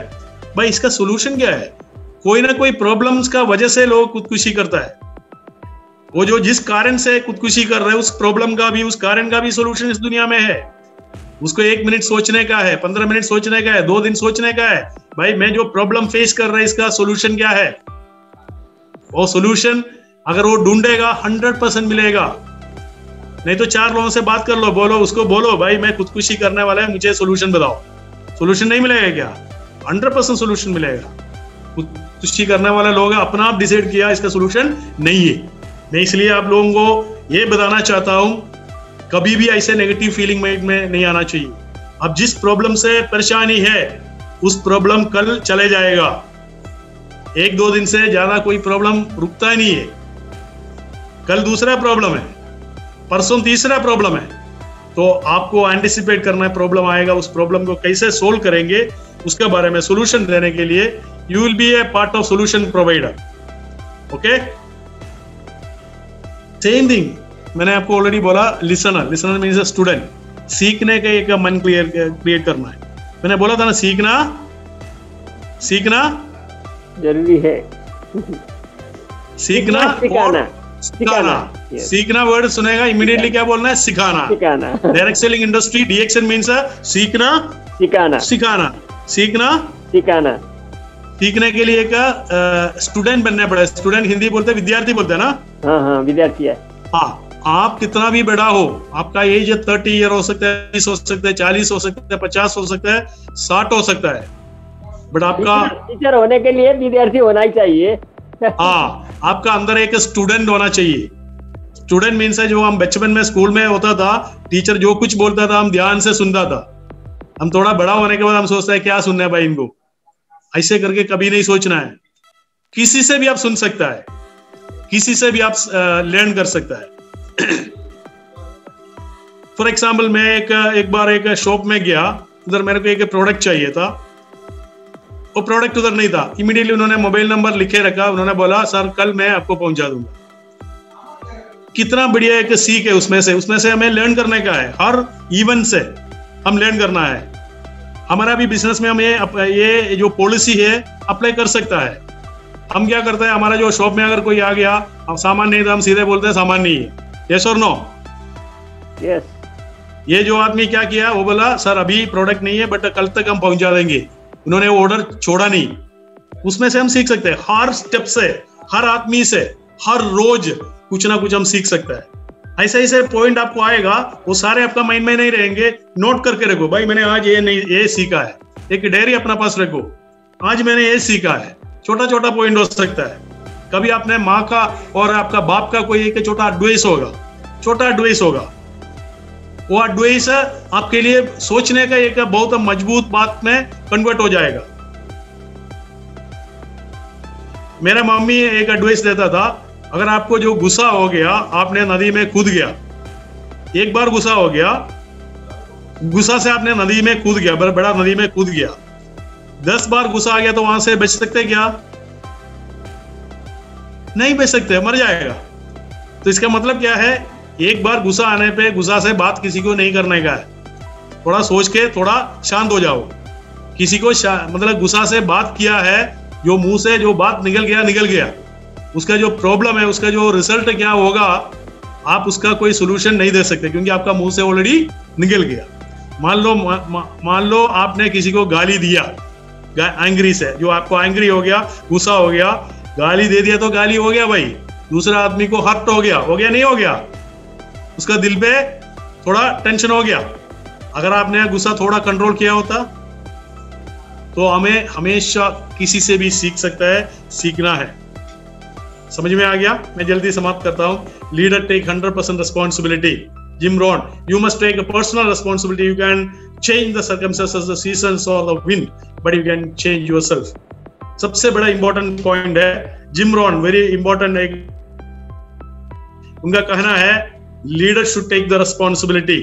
भाई इसका सोल्यूशन क्या है। कोई ना कोई प्रॉब्लम्स का वजह से लोग खुदकुशी करता है। वो जो जिस कारण से खुदकुशी कर रहे हैं उस प्रॉब्लम का भी, उस कारण का भी सोल्यूशन इस दुनिया में है। उसको 1 मिनट सोचने का है, 15 मिनट सोचने का है, 2 दिन सोचने का है, भाई मैं जो प्रॉब्लम फेस कर रहा है इसका सोल्यूशन क्या है। वो सोल्यूशन अगर वो ढूंढेगा 100% मिलेगा। नहीं तो 4 लोगों से बात कर लो, बोलो उसको, बोलो भाई मैं खुदकुशी करने वाला है, मुझे सोल्यूशन बताओ। सोल्यूशन नहीं मिलेगा क्या? 100% सोल्यूशन मिलेगा। खुदकुशी करने वाले लोग अपना आप डिसाइड किया इसका सोल्यूशन नहीं है। मैं इसलिए आप लोगों को ये बताना चाहता हूं, कभी भी ऐसे नेगेटिव फीलिंग माइंड में नहीं आना चाहिए। अब जिस प्रॉब्लम से परेशानी है उस प्रॉब्लम कल चले जाएगा। 1-2 दिन से ज्यादा कोई प्रॉब्लम रुकता ही नहीं है। कल दूसरा प्रॉब्लम है, परसों तीसरा प्रॉब्लम है, तो आपको एंटिसिपेट करना है प्रॉब्लम आएगा, उस प्रॉब्लम को कैसे सोल्व करेंगे उसके बारे में सोल्यूशन देने के लिए you will be A part of solution provider. Okay, same thing मैंने आपको ऑलरेडी बोला, लिसनर मीन्स अ स्टूडेंट। सीखने का एक मन क्रिएट करना है। मैंने बोला था ना, सीखना जरूरी है। सीखना वर्ड सुनेगा इमीडिएटली क्या बोलना है? सिखाना। Direct selling industry DXN means सीखना, सिखाना। सीखने के लिए एक स्टूडेंट बनना पड़ेगा। स्टूडेंट हिंदी बोलते हैं, विद्यार्थी बोलते हैं ना? हाँ, विद्यार्थी है। हाँ, आप कितना भी बड़ा हो, आपका एज 30 ईयर हो सकता है, 20 हो सकता है, 40 हो सकता है, 50 हो सकता है, 60 हो सकता है, बट आपका टीचर होने के लिए विद्यार्थी होना ही चाहिए। हाँ, आपका अंदर एक स्टूडेंट होना चाहिए। स्टूडेंट मीन्स है जो हम बचपन में स्कूल में होता था, टीचर जो कुछ बोलता था हम ध्यान से सुनता था। हम थोड़ा बड़ा होने के बाद हम सोचते हैं क्या सुनना है भाई इनको, ऐसे करके कभी नहीं सोचना है। किसी से भी आप सुन सकता है, किसी से भी आप लर्न कर सकता है। फॉर एग्जाम्पल मैं एक बार एक शॉप में गया, उधर मेरे को एक प्रोडक्ट चाहिए था, वो प्रोडक्ट उधर नहीं था। इमीडिएटली उन्होंने मोबाइल नंबर लिखे रखा, उन्होंने बोला सर कल मैं आपको पहुंचा दूंगा। कितना बढ़िया एक सीख है उसमें से हमें लर्न करने का है। हर इवेंट से हम लर्न करना है। हमारा भी बिजनेस में हम ये जो पॉलिसी है अप्लाई कर सकता है। हम क्या करते हैं, हमारा जो शॉप में अगर कोई आ गया, अब सामान नहीं था, हम सीधे बोलते हैं सामान नहीं है। यस और नो? यस। ये जो आदमी क्या किया, वो बोला सर अभी प्रोडक्ट नहीं है बट कल तक हम पहुंचा देंगे। उन्होंने वो ऑर्डर छोड़ा नहीं। उसमें से हम सीख सकते हैं, हर स्टेप से, हर आदमी से, हर रोज कुछ ना कुछ हम सीख सकते हैं। ऐसे पॉइंट आपको आएगा, वो सारे आपका माइंड में नहीं रहेंगे। नोट करके रखो, भाई मैंने आज ये सीखा है। एक डायरी अपना पास रखो, आज मैंने ये सीखा है। छोटा छोटा पॉइंट हो सकता है। कभी आपने माँ का और आपका बाप का कोई एक छोटा एडवाइस होगा, वो एडवाइस आपके लिए सोचने का एक बहुत मजबूत बात में कन्वर्ट हो जाएगा। मेरा मम्मी एक एडवाइस देता था, अगर आपको जो गुस्सा हो गया, आपने नदी में कूद गया, एक बार गुस्सा हो गया, गुस्सा से आपने नदी में कूद गया, बड़ा नदी में कूद गया, 10 बार गुस्सा आ गया तो वहां से बच सकते क्या? नहीं बच सकते, मर जाएगा। तो इसका मतलब क्या है, एक बार गुस्सा आने पे गुस्सा से बात किसी को नहीं करने का है। थोड़ा सोच के थोड़ा शांत हो जाओ। किसी को मतलब गुस्सा से बात किया है, जो मुंह से जो बात निकल गया, उसका जो प्रॉब्लम है, उसका जो रिजल्ट क्या होगा, आप उसका कोई सोल्यूशन नहीं दे सकते, क्योंकि आपका मुंह से ऑलरेडी निकल गया। मान लो आपने किसी को गाली दिया एंग्री से, जो आपको एंग्री हो गया, गुस्सा हो गया, गाली दे दिया तो गाली हो गया भाई, दूसरा आदमी को हर्ट हो गया नहीं हो गया, उसका दिल पे थोड़ा टेंशन हो गया। अगर आपने गुस्सा थोड़ा कंट्रोल किया होता तो हमें हमेशा किसी से भी सीख सकता है, सीखना है। समझ में आ गया? मैं जल्दी समाप्त करता हूं। Leader take 100% responsibility. Jim Rohn, you must take a personal responsibility. You can change the circumstances, the seasons और the wind, but you can change yourself. सबसे बड़ा इंपॉर्टेंट पॉइंट है जिम रॉन, वेरी इंपॉर्टेंट। एक उनका कहना है leader should take the responsibility.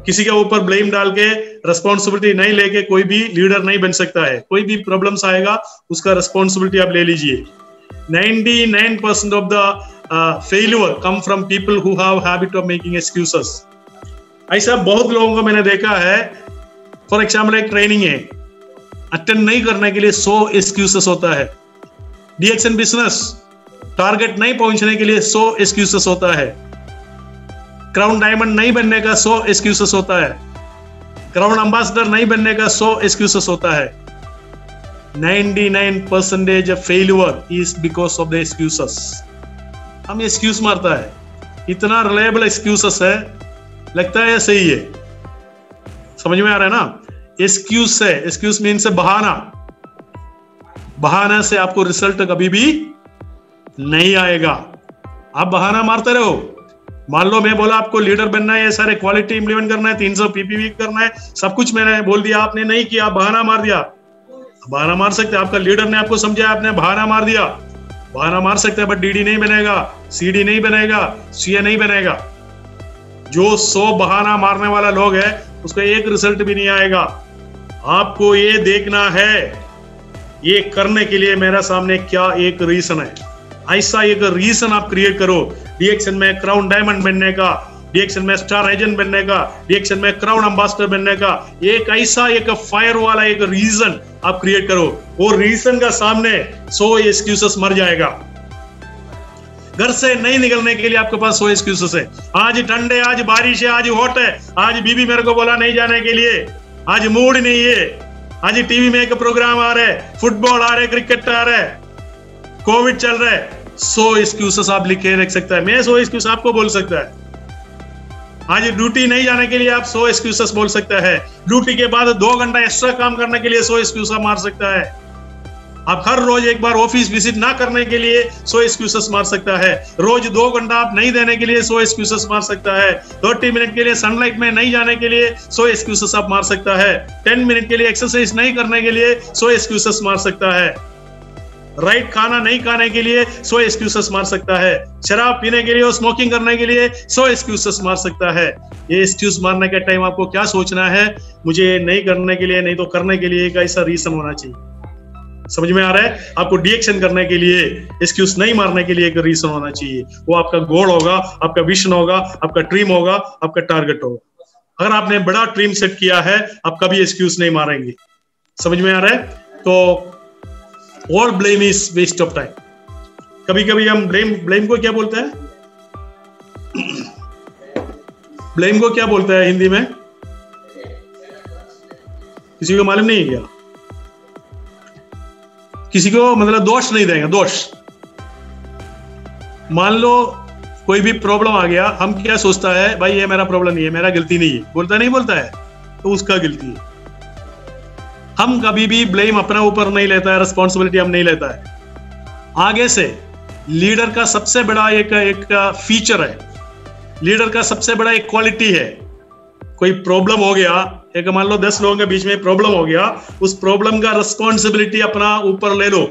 किसी के ऊपर ब्लेम डाल के रिस्पॉन्सिबिलिटी नहीं लेके कोई भी लीडर नहीं बन सकता है। कोई भी प्रॉब्लम्स आएगा उसका रिस्पॉन्सिबिलिटी आप ले लीजिए। 99% of the failure come from people who have habit of making excuses. ऐसा बहुत लोगों को मैंने देखा है। फॉर एग्जाम्पल एक ट्रेनिंग है, अटेंड नहीं करने के लिए 100 एक्सक्यूजेस होता है। डीएक्सन बिजनेस टारगेट नहीं पहुंचने के लिए 100 एक्सक्यूजेस होता है। क्राउन डायमंड नहीं बनने का 100 एक्सक्यूजेस होता है। क्राउन एम्बेसडर नहीं बनने का 100 एक्सक्यूजेस होता है। 99% of failure is because of the excuses. हम एक्सक्यूज मारता है, इतना रिलायबल एक्सक्यूजेस है, लगता है सही है। समझ में आ रहा है ना? एक्सक्यूज है, एक्सक्यूज मीन से बहाना। बहाना से आपको रिजल्ट कभी भी नहीं आएगा। आप बहाना मारते रहो। मान लो मैं बोला आपको लीडर बनना है, ये सारे क्वालिटी इंप्लीमेंट करना है, 300 पीपीवी करना है, सब कुछ मैंने बोल दिया, आपने नहीं किया, बहाना मार दिया। बहाना मार सकते हैं, आपका लीडर ने आपको समझाया, आपने बहाना मार दिया। बहाना मार सकते हैं, बट डीडी नहीं बनेगा, सीडी नहीं बनेगा, सीए नहीं बनेगा। जो 100 बहाना मारने वाला लोग है उसका एक रिजल्ट भी नहीं आएगा। आपको ये देखना है ये करने के लिए मेरा सामने क्या एक रीजन है। ऐसा एक रीजन आप क्रिएट करो। डीएक्सन में क्राउन डायमंड बनने का, डीएक्सन में स्टार एजेंट बनने का, डीएक्सन में क्राउन एम्बेसडर बनने का एक ऐसा एक फायर वाला एक रीजन आप क्रिएट करो। वो रीजन का सामने 100 एक्सक्यूजेस मर जाएगा। घर से नहीं निकलने के लिए आपके पास 100 एक्सक्यूजेस है। आज ठंड है, आज बारिश है, आज हॉट है, आज बीबी मेरे को बोला नहीं जाने के लिए, आज मूड नहीं है, आज टीवी में एक प्रोग्राम आ रहा है, फुटबॉल आ रहा है, क्रिकेट आ रहा है, कोविड चल रहा है। 100 एक्सक्यूजेस आप लिख के रख सकता है। मैं 100 एक्सक्यूज आपको बोल सकता है। आज ड्यूटी नहीं जाने के लिए आप 100 एक्सक्यूजेस बोल सकता है। ड्यूटी के बाद 2 घंटा एक्स्ट्रा काम करने के लिए 100 एक्सक्यूज मार सकता है। आप हर रोज एक बार ऑफिस विजिट ना करने के लिए 100 एक्सक्यूजेस मार सकता है। रोज 2 घंटा आप नहीं देने के लिए 100 एक्सक्यूजेस मार सकता है। 30 मिनट के लिए सनलाइट में नहीं जाने के लिए 100 एक्सक्यूजेस आप मार सकता है। 10 मिनट के लिए एक्सरसाइज नहीं करने के लिए 100 एक्सक्यूजेस मार सकता है। राइट खाना नहीं खाने के लिए 100 एक्सक्यूजेस मार सकता है। शराब पीने के लिए और स्मोकिंग करने के लिए 100 एक्सक्यूजेस मार सकता है। ये एक्सक्यूज मारने के टाइम आपको क्या सोचना है? मुझे नहीं करने के लिए, नहीं तो करने के लिए एक ऐसा रीजन होना चाहिए। समझ में आ रहा है? आपको डीएक्शन करने के लिए, एक्सक्यूज नहीं मारने के लिए एक रीजन होना चाहिए। वो आपका गोल होगा, आपका विजन होगा, आपका ड्रीम होगा, आपका टारगेट होगा। अगर आपने बड़ा ड्रीम सेट किया है, आप कभी एक्सक्यूज नहीं मारेंगे। समझ में आ रहा है? तो All blame is waste of time. कभी कभी हम ब्लेम को क्या बोलते हैं? ब्लेम को क्या बोलते हैं हिंदी में? किसी को मालूम नहीं है क्या? किसी को मतलब दोष नहीं देंगे, दोष। मान लो कोई भी प्रॉब्लम आ गया, हम क्या सोचता है, भाई ये मेरा प्रॉब्लम नहीं है, मेरा गलती नहीं है, बोलता नहीं बोलता है, तो उसका गलती है। हम कभी भी ब्लेम अपना ऊपर नहीं लेता है, रिस्पॉन्सिबिलिटी हम नहीं लेता है। आगे से लीडर का सबसे बड़ा एक फीचर है, लीडर का सबसे बड़ा एक क्वालिटी है। कोई प्रॉब्लम हो गया, एक मान लो 10 लोगों के बीच में प्रॉब्लम हो गया, उस प्रॉब्लम का रिस्पॉन्सिबिलिटी अपना ऊपर ले लो।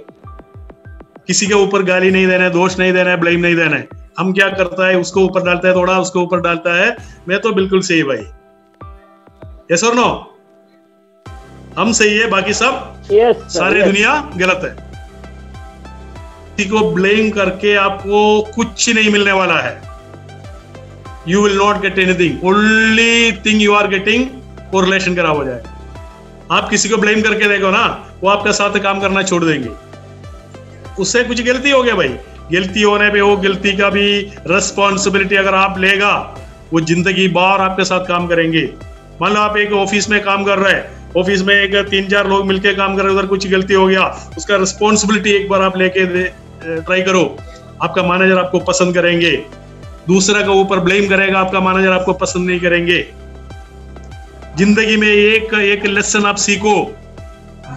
किसी के ऊपर गाली नहीं देना है, दोष नहीं देना है, ब्लेम नहीं देना है। हम क्या करता है, उसको ऊपर डालता है, थोड़ा उसको ऊपर डालता है, मैं तो बिल्कुल सही भाई। यस और नो? हम सही है, बाकी सब सारी दुनिया गलत है। किसी को ब्लेम करके आपको कुछ नहीं मिलने वाला है। You will not get anything. Only thing you are getting, वो रिलेशन खराब हो जाएगा। आप किसी को ब्लेम करके देखो ना, वो आपका साथ काम करना छोड़ देंगे। उससे कुछ गलती हो गया भाई, गलती होने पे वो गलती का भी रिस्पॉन्सिबिलिटी अगर आप लेगा, वो जिंदगी भर आपके साथ काम करेंगे। मान लो आप एक ऑफिस में काम कर रहे हैं, ऑफिस में एक 3-4 लोग मिलकर काम कर रहे हैं, उधर कुछ गलती हो गया, उसका रिस्पॉन्सिबिलिटी एक बार आप लेके ट्राई करो। आपका मैनेजर आपको पसंद करेंगे, दूसरा का ऊपर ब्लेम करेगा, आपका मैनेजर आपको पसंद नहीं करेंगे। जिंदगी में एक लेसन आप सीखो,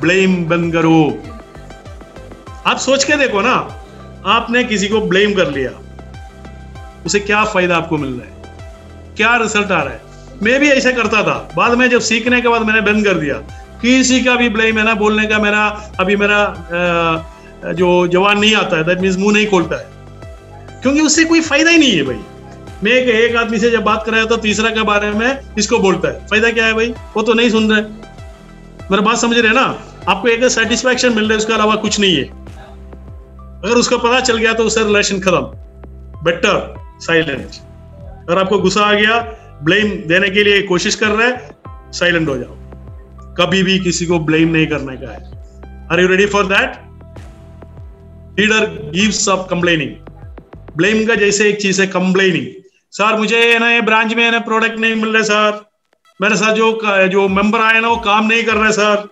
ब्लेम बंद करो। आप सोच के देखो ना, आपने किसी को ब्लेम कर लिया, उसे क्या फायदा आपको मिल रहा है, क्या रिजल्ट आ रहा है। मैं भी ऐसा करता था, बाद में जब सीखने के बाद मैंने बंद कर दिया। किसी का भी ब्लेम है ना बोलने का, मेरा जो जवान नहीं आता है, दैट मींस मुंह नहीं खोलता है, क्योंकि उससे कोई फायदा ही नहीं है भाई। मैं एक आदमी से जब बात कर रहा था, तीसरा के बारे में इसको बोलता है, फायदा क्या है भाई, वो तो नहीं सुन रहे। मेरा बात समझ रहे ना, आपको एक सेटिस्फैक्शन मिल रहा है, उसके अलावा कुछ नहीं है। अगर उसको पता चल गया तो उससे रिलेशन खत्म। Better silent. अगर आपको गुस्सा आ गया, ब्लेम देने के लिए कोशिश कर रहे हैं, साइलेंट हो जाओ। कभी भी किसी को ब्लेम नहीं करने का है। Are you ready for that? Leader gives up complaining. Blame का जैसे एक चीज है कंप्लेनिंग। सर मुझे ना ये ब्रांच में ना प्रोडक्ट नहीं मिल रहे सर, मेरे साथ जो मेंबर आए ना वो काम नहीं कर रहे सर,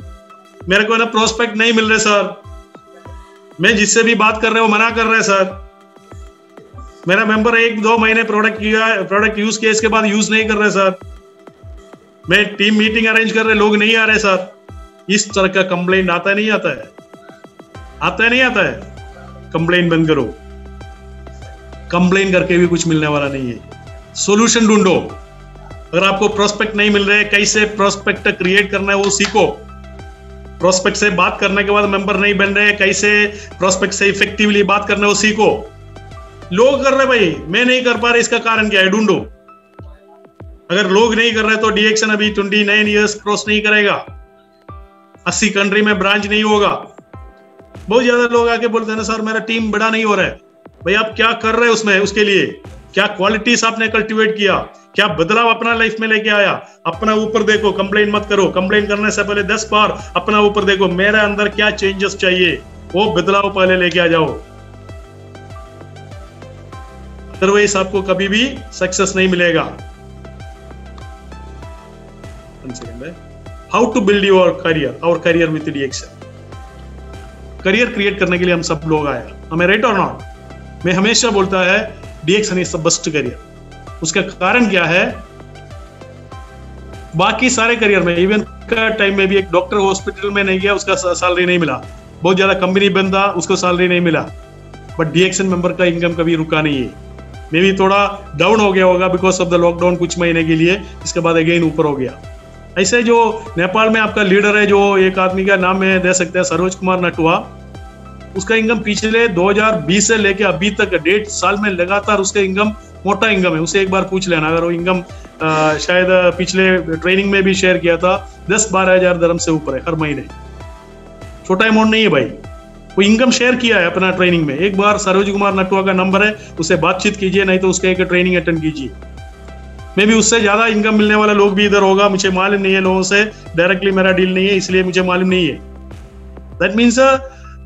मेरे को ना प्रोस्पेक्ट नहीं मिल रहे सर, मैं जिससे भी बात कर रहे वो मना कर रहे सर, मेरा मेंबर 1-2 महीने प्रोडक्ट यूज किया, इसके बाद यूज नहीं कर रहे सर, मैं टीम मीटिंग अरेंज कर रहे, लोग नहीं आ रहे सर। इस तरह का कंप्लेंट आता नहीं आता है? आता है नहीं आता है? कंप्लेन बंद करो। कंप्लेन करके भी कुछ मिलने वाला नहीं है। सॉल्यूशन ढूंढो। अगर आपको प्रोस्पेक्ट नहीं मिल रहे, कैसे प्रोस्पेक्ट क्रिएट करना है वो सीखो। प्रोस्पेक्ट से बात करने के बाद मेंबर नहीं बन रहे, कैसे प्रोस्पेक्ट से इफेक्टिवली बात करना है वो सीखो। लोग कर रहे भाई, मैं नहीं कर पा रहा, इसका कारण क्या है ढूंढो। अगर लोग नहीं कर रहे तो डीएक्शन अभी 29 ईयर्स क्रॉस नहीं करेगा, 80 कंट्री में ब्रांच नहीं होगा। बहुत ज्यादा लोग आके बोलते हैं ना सर मेरा टीम बड़ा नहीं हो रहा है। भाई आप क्या कर रहे हैं उसमें, उसके लिए क्या क्वालिटीज आपने कल्टीवेट किया, क्या बदलाव अपना लाइफ में लेके आया? अपना ऊपर देखो, कंप्लेन मत करो। कंप्लेन करने से पहले 10 बार अपना ऊपर देखो, मेरे अंदर क्या चेंजेस चाहिए, वो बदलाव पहले लेके आ जाओ। अदरवाइज आपको कभी भी सक्सेस नहीं मिलेगा। How to build your career with DXN. Career create करने के लिए हम सब लोग आए, हमें राइट और नॉट? मैं हमेशा बोलता है डीएक्शन इज द बेस्ट करियर। उसका कारण क्या है? बाकी सारे करियर में, इवन का टाइम में भी एक डॉक्टर हॉस्पिटल में नहीं गया, उसका सैलरी नहीं मिला। बहुत ज्यादा कंपनी बंद था, उसको सैलरी नहीं मिला। बट डीएक्शन मेंबर का इनकम कभी रुका नहीं है। मे भी थोड़ा डाउन हो गया होगा बिकॉज ऑफ द लॉकडाउन कुछ महीने के लिए, इसके बाद अगेन ऊपर हो गया। ऐसे जो नेपाल में आपका लीडर है, जो एक आदमी का नाम में दे सकते हैं, सरोज कुमार नटुआ, उसका इनकम पिछले 2020 से लेके अभी तक 1.5 साल में लगातार उसका इनकम मोटा इनकम है। उसे एक बार पूछ लेना, अगर वो इनकम शायद पिछले ट्रेनिंग में भी शेयर किया था, 10-12 हजार दरम से ऊपर है हर महीने। छोटा अमाउंट नहीं है भाई। वो इनकम शेयर किया है अपना ट्रेनिंग में। एक बार सरोज कुमार नटुआ का नंबर है, उससे बातचीत कीजिए, नहीं तो उसका एक ट्रेनिंग अटेंड कीजिए। मे भी उससे ज्यादा इनकम मिलने वाला लोग भी इधर होगा, मुझे मालूम नहीं है। लोगों से डायरेक्टली मेरा डील नहीं है, इसलिए मुझे मालूम नहीं है। दैट मीन्स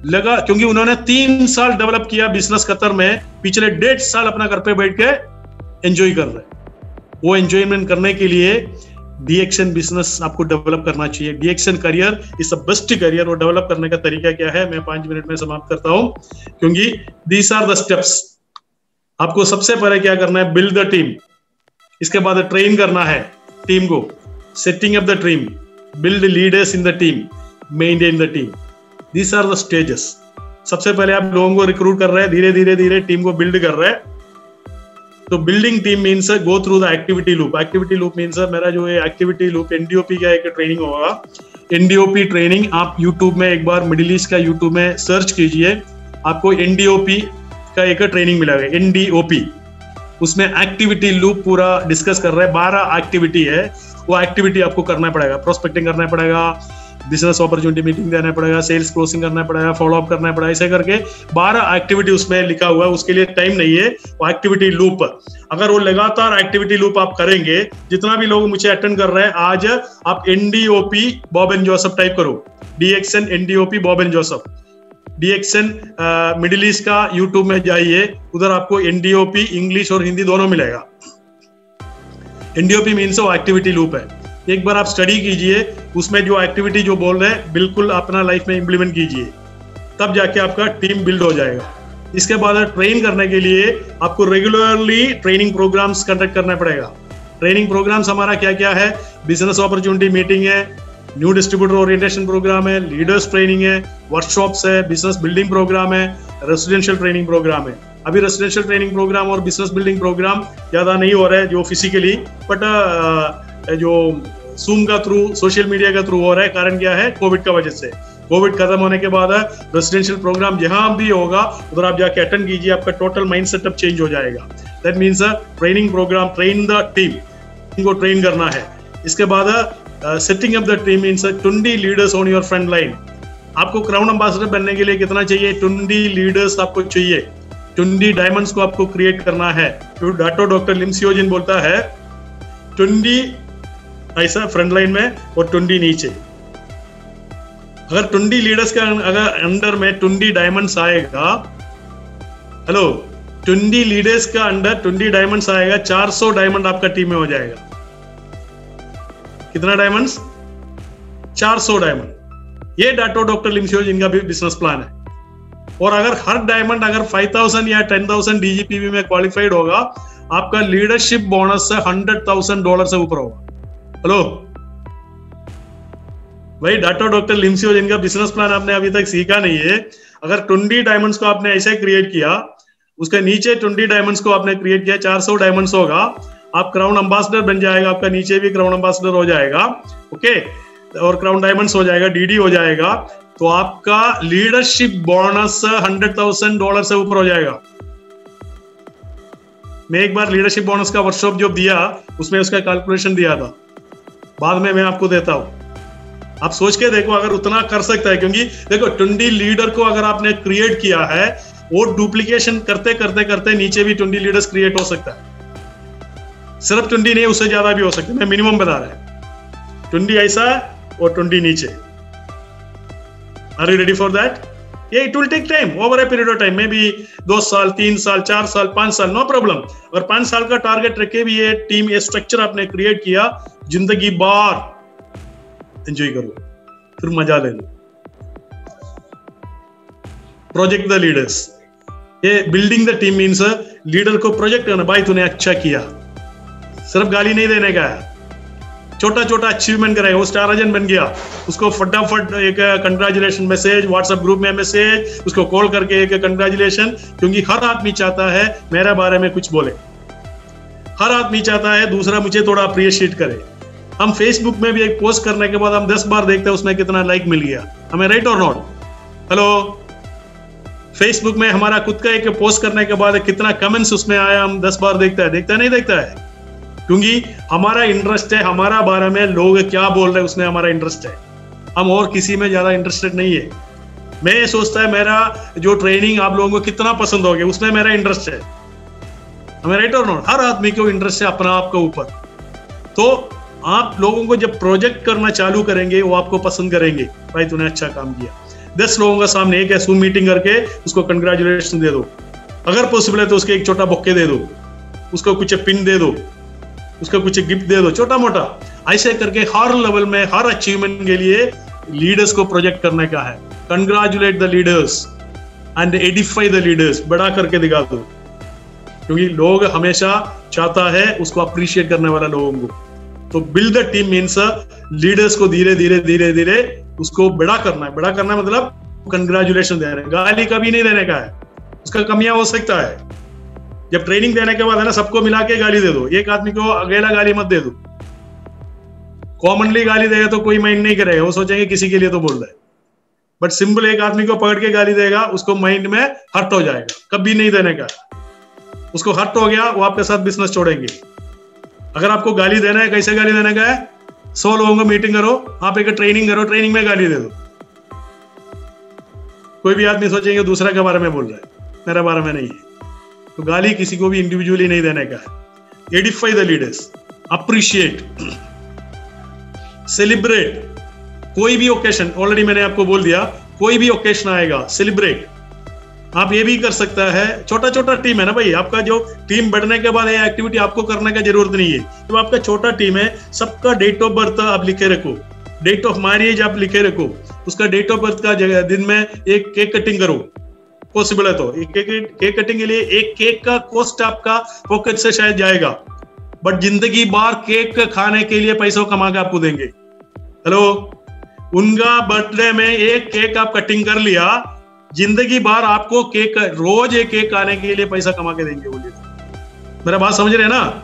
लगा, क्योंकि उन्होंने 3 साल डेवलप किया बिजनेस कतर में, पिछले 1.5 साल अपना घर पे बैठ के एंजॉय कर रहे। वो एंजॉयमेंट करने के लिए डीएक्शन बिजनेस आपको डेवलप करना चाहिए। DXN career is the best career. वो डेवलप करने का तरीका क्या है, मैं 5 मिनट में समाप्त करता हूं, क्योंकि दीज आर द स्टेप्स। आपको सबसे पहले क्या करना है, बिल्ड द टीम। इसके बाद ट्रेन करना है टीम को, setting up the team, build leaders in the team, maintain the team. These are the stages. सबसे पहले आप लोगों को रिक्रूट कर रहे हैं, धीरे धीरे धीरे टीम को बिल्ड कर रहे हैं। तो building team means go through the activity loop. Activity loop means मेरा जो है एक्टिविटी लूप, एनडीओपी का एक ट्रेनिंग होगा। एनडीओपी ट्रेनिंग आप यूट्यूब में एक बार मिडिल ईस्ट का यूट्यूब में सर्च कीजिए, आपको एनडीओपी का एक ट्रेनिंग मिलेगा। एनडीओपी, उसमें एक्टिविटी लूप पूरा डिस्कस कर रहे हैं। 12 एक्टिविटी है, वो एक्टिविटी आपको करना पड़ेगा। प्रोस्पेक्टिंग करना पड़ेगा, बिजनेस अपॉर्चुनिटी मीटिंग देना पड़ेगा, सेल्स क्लोजिंग करना पड़ेगा, फॉलो अप करना पड़ेगा। ऐसे करके 12 एक्टिविटी उसमें लिखा हुआ है। उसके लिए टाइम नहीं है। वो एक्टिविटी लूप, अगर वो लगातार एक्टिविटी लूप आप करेंगे, जितना भी लोग मुझे अटेंड कर रहे हैं आज, आप NDOP Bob and Joseph type करो, DXN NDOP Bob and Joseph. DXN Middle East का यूट्यूब में जाइए, उधर आपको एनडीओपी इंग्लिश और हिंदी दोनों मिलेगा। एनडीओपी मीन्स वो एक्टिविटी लूप है। एक बार आप स्टडी कीजिए, उसमें जो एक्टिविटी जो बोल रहे हैं बिल्कुल अपना लाइफ में इंप्लीमेंट कीजिए, तब जाके आपका टीम बिल्ड हो जाएगा। इसके बाद ट्रेन करने के लिए आपको रेगुलरली ट्रेनिंग प्रोग्राम्स कंडक्ट करना पड़ेगा। ट्रेनिंग प्रोग्राम्स हमारा क्या क्या है? बिजनेस अपॉर्चुनिटी मीटिंग है, न्यू डिस्ट्रीब्यूटर ओरिएंटेशन प्रोग्राम है, लीडर्स ट्रेनिंग है, वर्कशॉप्स है, बिजनेस बिल्डिंग प्रोग्राम है, रेसिडेंशियल ट्रेनिंग प्रोग्राम है। अभी रेसिडेंशियल ट्रेनिंग प्रोग्राम और बिजनेस बिल्डिंग प्रोग्राम ज्यादा नहीं हो रहा है जो फिजिकली, बट जो Zoom का थ्रू, सोशल मीडिया का थ्रू हो रहा है। कारण क्या है? कोविड का वजह से। कोविड खत्म होने के बाद रेसिडेंशियल प्रोग्राम जहां भी होगा उधर आप जाके अटेंड कीजिए, आपका टोटल माइंड सेटअप चेंज हो जाएगा। That means training programme, train the team, इनको ट्रेन करना है। इसके बाद setting up the team means 20 leaders on your front line. आपको क्राउन एम्बेसडर बनने के लिए कितना चाहिए? 20 लीडर्स आपको चाहिए। 20 डायमंड्स को आपको क्रिएट करना है। तो डॉक्टर लिम सियो जिन बोलता है 20 ऐसा फ्रंट लाइन में और 20 नीचे। अगर 20 लीडर्स का अगर अंडर में 20 डायमंड्स आएगा, हेलो, 20 लीडर्स का अंडर 20 डायमंड्स आएगा, 400 डायमंड आपका टीम में हो जाएगा। कितना डायमंड्स? 400 डायमंड। ये डॉक्टर लिम सियो जिनका भी बिजनेस प्लान है। और अगर हर डायमंड अगर 5000 या 10,000 DGPB में क्वालिफाइड होगा, आपका लीडरशिप बोनस से $100,000 से ऊपर होगा। हेलो भाई, डॉक्टर लिम सियो जिनका बिजनेस प्लान आपने अभी तक सीखा नहीं है। अगर 20 डायमंड्स को आपने ऐसे क्रिएट किया, उसके नीचे 20 डायमंड्स को आपने क्रिएट किया, 400 डायमंड्स होगा, आप क्राउन एम्बेसडर बन जाएगा, आपका नीचे भी क्राउन एम्बेसडर हो जाएगा, ओके, और क्राउन डायमंड्स हो जाएगा, DD हो जाएगा, तो आपका लीडरशिप बोनस $100,000 से ऊपर हो जाएगा। मैं एक बार लीडरशिप बोनस का वर्कशॉप जो दिया, उसमें उसका कैलकुलेशन दिया था, बाद में मैं आपको देता हूं। आप सोच के देखो अगर उतना कर सकता है, क्योंकि देखो 20 लीडर को अगर आपने क्रिएट किया है, वो डुप्लीकेशन करते करते करते नीचे भी 20 लीडर्स क्रिएट हो सकता है। सिर्फ 20 नहीं, उससे ज्यादा भी हो सकता है। मैं मिनिमम बता रहा है, 20 ऐसा और 20 नीचे। Are you ready for that? ये it will take time, over a period of time, maybe 2 साल, 3 साल, 4 साल, 5 साल, नो प्रॉब्लम। अगर 5 साल का टारगेट रखे भी ये टीम, ये स्ट्रक्चर आपने क्रिएट किया, जिंदगी बार एंजॉय करो, फिर मजा ले लो। प्रोजेक्ट द लीडर्स, ये building the team means leader को प्रोजेक्ट करना। भाई तूने अच्छा किया, सिर्फ गाली नहीं देने का है, छोटा छोटा अचीवमेंट कराएगा। वो स्टार एजेंट बन गया, उसको फटाफट एक कंग्रेचुलेशन मैसेज, व्हाट्सएप ग्रुप में मैसेज, उसको कॉल करके एक कंग्रेचुलेशन, क्योंकि हर आदमी चाहता है मेरे बारे में कुछ बोले, हर आदमी चाहता है दूसरा मुझे थोड़ा अप्रिशिएट करे। हम फेसबुक में भी एक पोस्ट करने के बाद हम 10 बार देखते हैं उसमें कितना लाइक मिल गया हमें, राइट और नॉट? हेलो, फेसबुक में हमारा खुद का एक पोस्ट करने के बाद कितना कमेंट्स उसमें आया, हम 10 बार देखता है नहीं देखता है? क्योंकि हमारा इंटरेस्ट है, हमारा बारे में लोग क्या बोल रहे हैं उसमें हमारा इंटरेस्ट है। हम और किसी में ज्यादा इंटरेस्टेड नहीं है। मैं सोचता है मेरा जो ट्रेनिंग आप लोगों को कितना पसंद होगी, उसमें मेरा इंटरेस्ट है, हमें, राइट और नॉट? हर आदमी को इंटरेस्ट है अपना आप के ऊपर। तो आप लोगों को जब प्रोजेक्ट करना चालू करेंगे, वो आपको पसंद करेंगे, भाई तूने अच्छा काम किया। 10 लोगों का सामने एक Zoom मीटिंग करके उसको कंग्रेचुलेशन दे दो, अगर पॉसिबल है तो उसके एक छोटा बुक्के दे दो, उसको कुछ पिन दे दो, उसको कुछ गिफ्ट दे दो, छोटा मोटा। ऐसे करके हर लेवल में, हर अचीवमेंट के लिए लीडर्स को प्रोजेक्ट करने का है। Congratulate the leaders and Edify the leaders, बड़ा करके दिखा दो, क्योंकि लोग हमेशा चाहता है उसको अप्रिशिएट करने वाला लोगों को। तो build the team means leaders को धीरे धीरे धीरे धीरे उसको बड़ा करना है। बड़ा करना मतलब कंग्रेचुलेशन दे रहे हैं, गाली कभी नहीं देने का है, उसका कमियां हो सकता है। जब ट्रेनिंग देने के बाद है ना, सबको मिला के गाली दे दो, एक आदमी को अकेला गाली मत दे दो। कॉमनली गाली देगा तो कोई माइंड नहीं करेगा, वो सोचेंगे किसी के लिए तो बोल रहा है। बट सिंपल एक आदमी को पकड़ के गाली देगा, उसको माइंड में हर्ट हो जाएगा, कभी नहीं देने का। उसको हर्ट हो गया, वो आपके साथ बिजनेस छोड़ेंगे। अगर आपको गाली देना है, कैसे गाली देने का है? 100 लोगों को मीटिंग करो, आप एक ट्रेनिंग करो, ट्रेनिंग में गाली दे दो। कोई भी आदमी सोचेंगे दूसरा के बारे में बोल रहा है, मेरे बारे में नहीं है। तो गाली किसी को भी इंडिविजुअली नहीं देने का है। Edify the leaders, appreciate, celebrate. कोई भी ओकेशन, ऑलरेडी मैंने आपको बोल दिया, कोई भी ओकेशन आएगा, सेलिब्रेट। आप ये भी कर सकता है, छोटा छोटा टीम है ना भाई, आपका जो टीम बढ़ने के बाद ये एक्टिविटी आपको करने का जरूरत नहीं है। तो आपका छोटा टीम है, सबका डेट ऑफ बर्थ आप लिखे रखो, डेट ऑफ मैरिज आप लिखे रखो, उसका डेट ऑफ बर्थ का दिन में एक केक कटिंग करो, पॉसिबल है तो केक कटिंग के लिए एक केक का कॉस्ट आपका पॉकेट से शायद जाएगा, बट जिंदगी भर केक खाने के लिए पैसा कमा के आपको देंगे। हेलो, उनका बर्थडे में एक केक आप कटिंग कर लिया, जिंदगी भर आपको केक रोज एक केक खाने के लिए पैसा कमा के देंगे। बोलिए, मेरा बात समझ रहे हैं ना?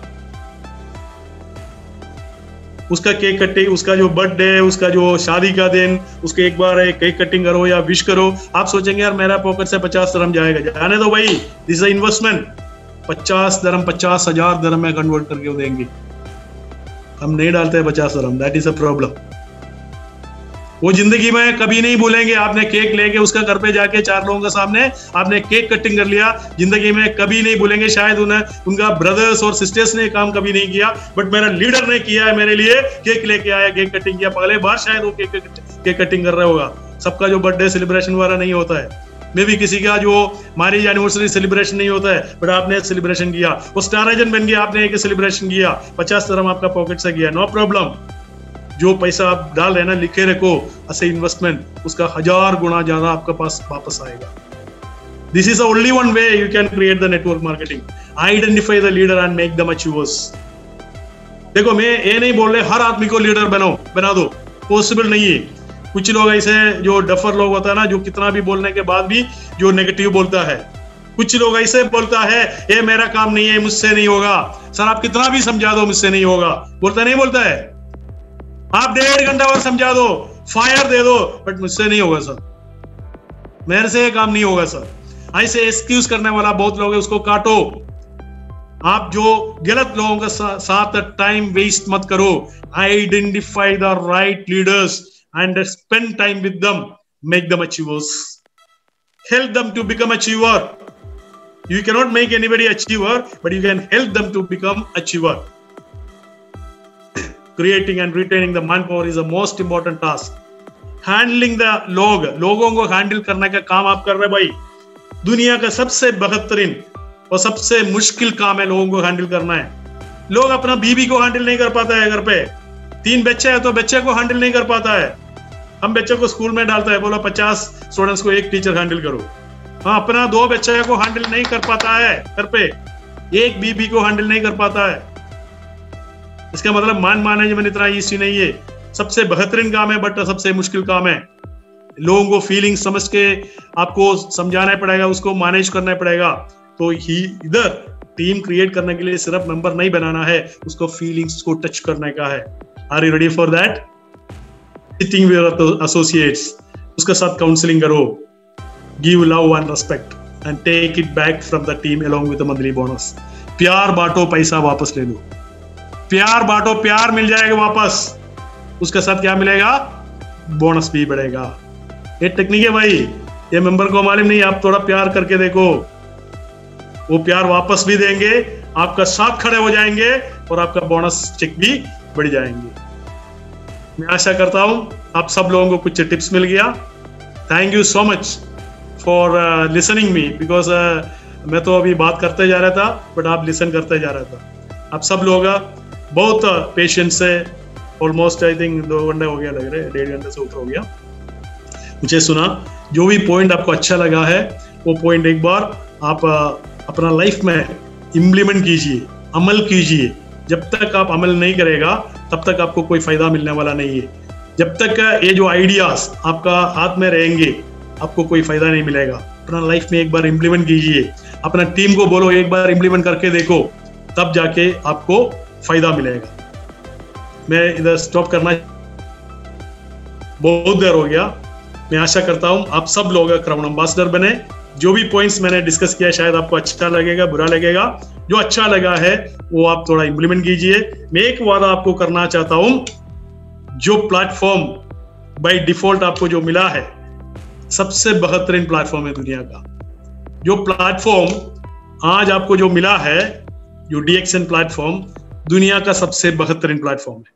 उसका केक कटिंग, उसका जो बर्थडे, उसका जो शादी का दिन, उसके एक बार केक कटिंग करो या विश करो, आप सोचेंगे यार मेरा पॉकेट से 50 दिरहम जाएगा। जाने दो भाई, दिस इज इन्वेस्टमेंट। 50 दिरहम 50,000 दिरहम में कन्वर्ट करके देंगे। हम नहीं डालते 50 दिरहम, दैट इज अ प्रॉब्लम। वो जिंदगी में कभी नहीं भूलेंगे। आपने केक लेके उसका घर पे जाके 4 लोगों के सामने आपने केक कटिंग कर लिया, जिंदगी में कभी नहीं भूलेंगे। शायद उनका ब्रदर्स और सिस्टर्स ने काम कभी नहीं किया, बट मेरा लीडर ने किया है मेरे लिए, केक लेके आया, केक कटिंग किया। पहले बार शायद वो केक कटिंग कर रहा होगा। सबका जो बर्थडे सेलिब्रेशन वाला नहीं होता है, मे भी किसी का जो मैरिज एनिवर्सरी सेलिब्रेशन नहीं होता है, बट आपने सेलिब्रेशन किया, वो स्टार एजेंट बन गया, आपने एक सेलिब्रेशन किया, 50 दिरहम आपका पॉकेट से गया, नो प्रॉब्लम। जो पैसा आप डाल रहे ना, लिखे रखो ऐसे इन्वेस्टमेंट, उसका 1000 गुना ज्यादा आपके पास वापस आएगा। This is only one way you can create the network marketing. Identify the leader and make them achievers. देखो, मैं ये नहीं बोल रहे हर आदमी को लीडर बना दो, पॉसिबल नहीं है। कुछ लोग ऐसे जो डफर लोग होता है ना, जो कितना भी बोलने के बाद भी जो नेगेटिव बोलता है। कुछ लोग ऐसे बोलता है, ये मेरा काम नहीं है, मुझसे नहीं होगा। सर आप कितना भी समझा दो, मुझसे नहीं होगा। बोलता नहीं बोलता है? आप 1.5 घंटा और समझा दो, फायर दे दो, बट मुझसे नहीं होगा सर, मेरे से ये काम नहीं होगा सर। ऐसे एक्सक्यूज करने वाला बहुत लोग है, उसको काटो। आप जो गलत लोगों के साथ टाइम वेस्ट मत करो। Identify the right leaders and spend time with them, make them achievers, help them to become achiever. You cannot make anybody achiever, but you can help them to become achiever. Creating and retaining the manpower is the most important task. Handling the लोगों को handle करने का काम आप कर रहे भाई। दुनिया का सबसे बेहतरीन और सबसे मुश्किल काम है लोगों को हैंडल करना है। लोग अपना बीवी को हैंडल नहीं कर पाता है। घर पे 3 बच्चे हैं तो बच्चे को हैंडल नहीं कर पाता है। हम बच्चे को स्कूल में डालता है, बोला 50 स्टूडेंट्स को एक टीचर हैंडल करो। हाँ, अपना 2 बच्चे को हैंडल नहीं कर पाता है। घर पे एक बीबी को हैंडल नहीं कर पाता है। इसका मतलब मैनेजमेंट इतना ईजी नहीं है। सबसे बेहतरीन काम है, बट सबसे मुश्किल काम है। लोगों को फीलिंग समझ के आपको समझाना पड़ेगा, उसको मैनेज करना पड़ेगा। तो इधर टीम क्रिएट करने के लिए सिर्फ मेंबर नहीं बनाना है, उसको फीलिंग्स को टच करने का है। Are you ready for that? Sitting with associates, उसके साथ काउंसलिंग करो, give love and respect and take it back from the team along with the monthly bonus. प्यार बांटो, पैसा वापस ले लो। प्यार बांटो, प्यार मिल जाएगा वापस, उसके साथ क्या मिलेगा? बोनस भी बढ़ेगा। ये टेक्निक है भाई, ये मेंबर को मालूम नहीं। आप थोड़ा प्यार करके देखो, वो प्यार वापस भी देंगे, आपका साथ खड़े हो जाएंगे और आपका बोनस चेक भी बढ़ जाएंगे। मैं आशा करता हूं आप सब लोगों को कुछ टिप्स मिल गया। Thank you so much for listening me, because मैं तो अभी बात करते जा रहा था, बट आप लिसन करते जा रहा था। आप सब लोग बहुत पेशेंस से, ऑलमोस्ट आई थिंक 2 घंटे हो गया, लग रहे 1.5 घंटे से ऊपर हो गया, मुझे सुना। जो भी पॉइंट आपको अच्छा लगा है, वो पॉइंट एक बार आप अपना लाइफ में इम्प्लीमेंट कीजिए, अमल कीजिए। जब तक आप अमल नहीं करेगा, तब तक आपको कोई फायदा मिलने वाला नहीं है। जब तक ये जो आइडियाज आपका हाथ में रहेंगे, आपको कोई फायदा नहीं मिलेगा। अपना लाइफ में एक बार इम्प्लीमेंट कीजिए, अपना टीम को बोलो एक बार इम्प्लीमेंट करके देखो, तब जाके आपको फायदा मिलेगा। मैं इधर स्टॉप करना, बहुत देर हो गया। मैं आशा करता हूं आप सब लोग क्राउन एम्बेसडर बने। जो भी पॉइंट्स मैंने डिस्कस किया, शायद आपको अच्छा लगेगा, बुरा लगेगा। जो अच्छा लगा है वो आप थोड़ा इंप्लीमेंट कीजिए। मैं एक वादा आपको करना चाहता हूं, जो प्लेटफॉर्म बाय डिफॉल्ट आपको जो मिला है, सबसे बेहतरीन प्लेटफॉर्म है दुनिया का। जो प्लेटफॉर्म आज आपको जो मिला है, जो DXN प्लेटफॉर्म, दुनिया का सबसे बेहतरीन प्लेटफॉर्म है।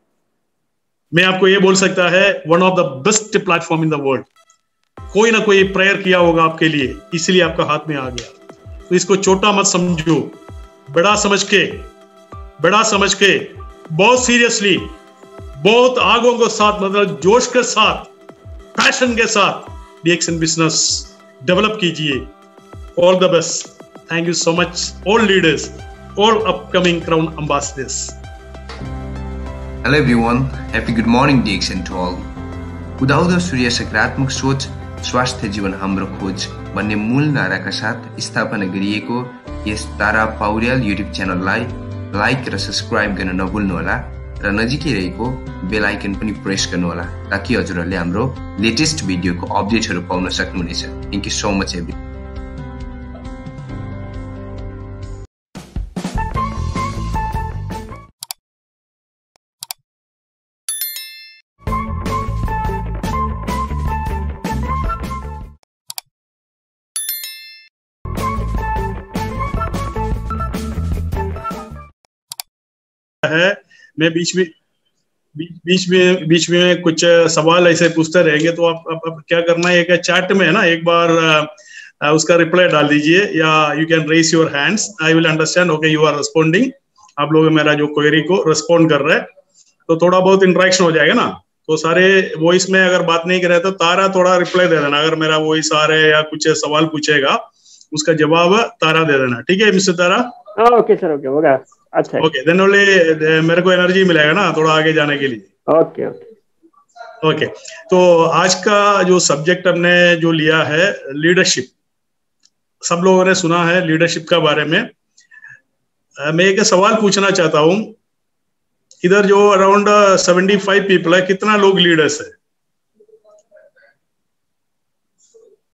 मैं आपको ये बोल सकता है, one of the best platform in the world. कोई ना कोई प्रेयर किया होगा आपके लिए, इसलिए आपका हाथ में आ गया। तो इसको छोटा मत समझो, बड़ा समझ के बहुत सीरियसली, बहुत आगों के साथ, मतलब जोश के साथ, पैशन के साथ DXN बिजनेस डेवलप कीजिए। All the best. Thank you so much, all leaders, all upcoming Crown ambassadors. Hello everyone. Happy good morning Dixon to all. उदाउँदो सूर्य सकारात्मक सोच स्वास्थ्य जीवन हाम्रो खोज भन्ने मूल नाराका साथ स्थापना गरिएको यस तारा पौड्याल युट्युब च्यानललाई लाइक र सब्स्क्राइब गर्न नभुल्नुहोला र नजिकै रहेको बेल आइकन पनि प्रेस गर्नुहोला ताकि हजुरहरूले हाम्रो लेटेस्ट भिडियोको अपडेटहरू पाउन सक्नुहुनेछ। Thank you so much every. है मैं बीच में कुछ सवाल ऐसे पूछते रहेंगे तो आप क्या करना है, एक चैट में है ना, एक बार उसका रिप्लाई डाल दीजिए या you can raise your hands, I will understand okay you are responding. आप लोग मेरा जो क्वेरी को रिस्पोंड कर रहे हैं तो थोड़ा बहुत इंटरेक्शन हो जाएगा ना। तो सारे वॉइस में अगर बात नहीं कर रहे तो तारा थोड़ा रिप्लाई दे देना, अगर मेरा वॉइस आ रहा है या कुछ सवाल पूछेगा उसका जवाब तारा दे देना, ठीक है मिस्टर तारा? ओके सर, ओके होगा। अच्छा, ओके देन ओनली मेरे को एनर्जी मिलेगा ना थोड़ा आगे जाने के लिए। ओके ओके ओके तो आज का जो सब्जेक्ट हमने जो लिया है लीडरशिप, सब लोगों ने सुना है लीडरशिप का बारे में। मैं एक सवाल पूछना चाहता हूं, इधर जो अराउंड 75 पीपल है, कितना लोग लीडर्स है?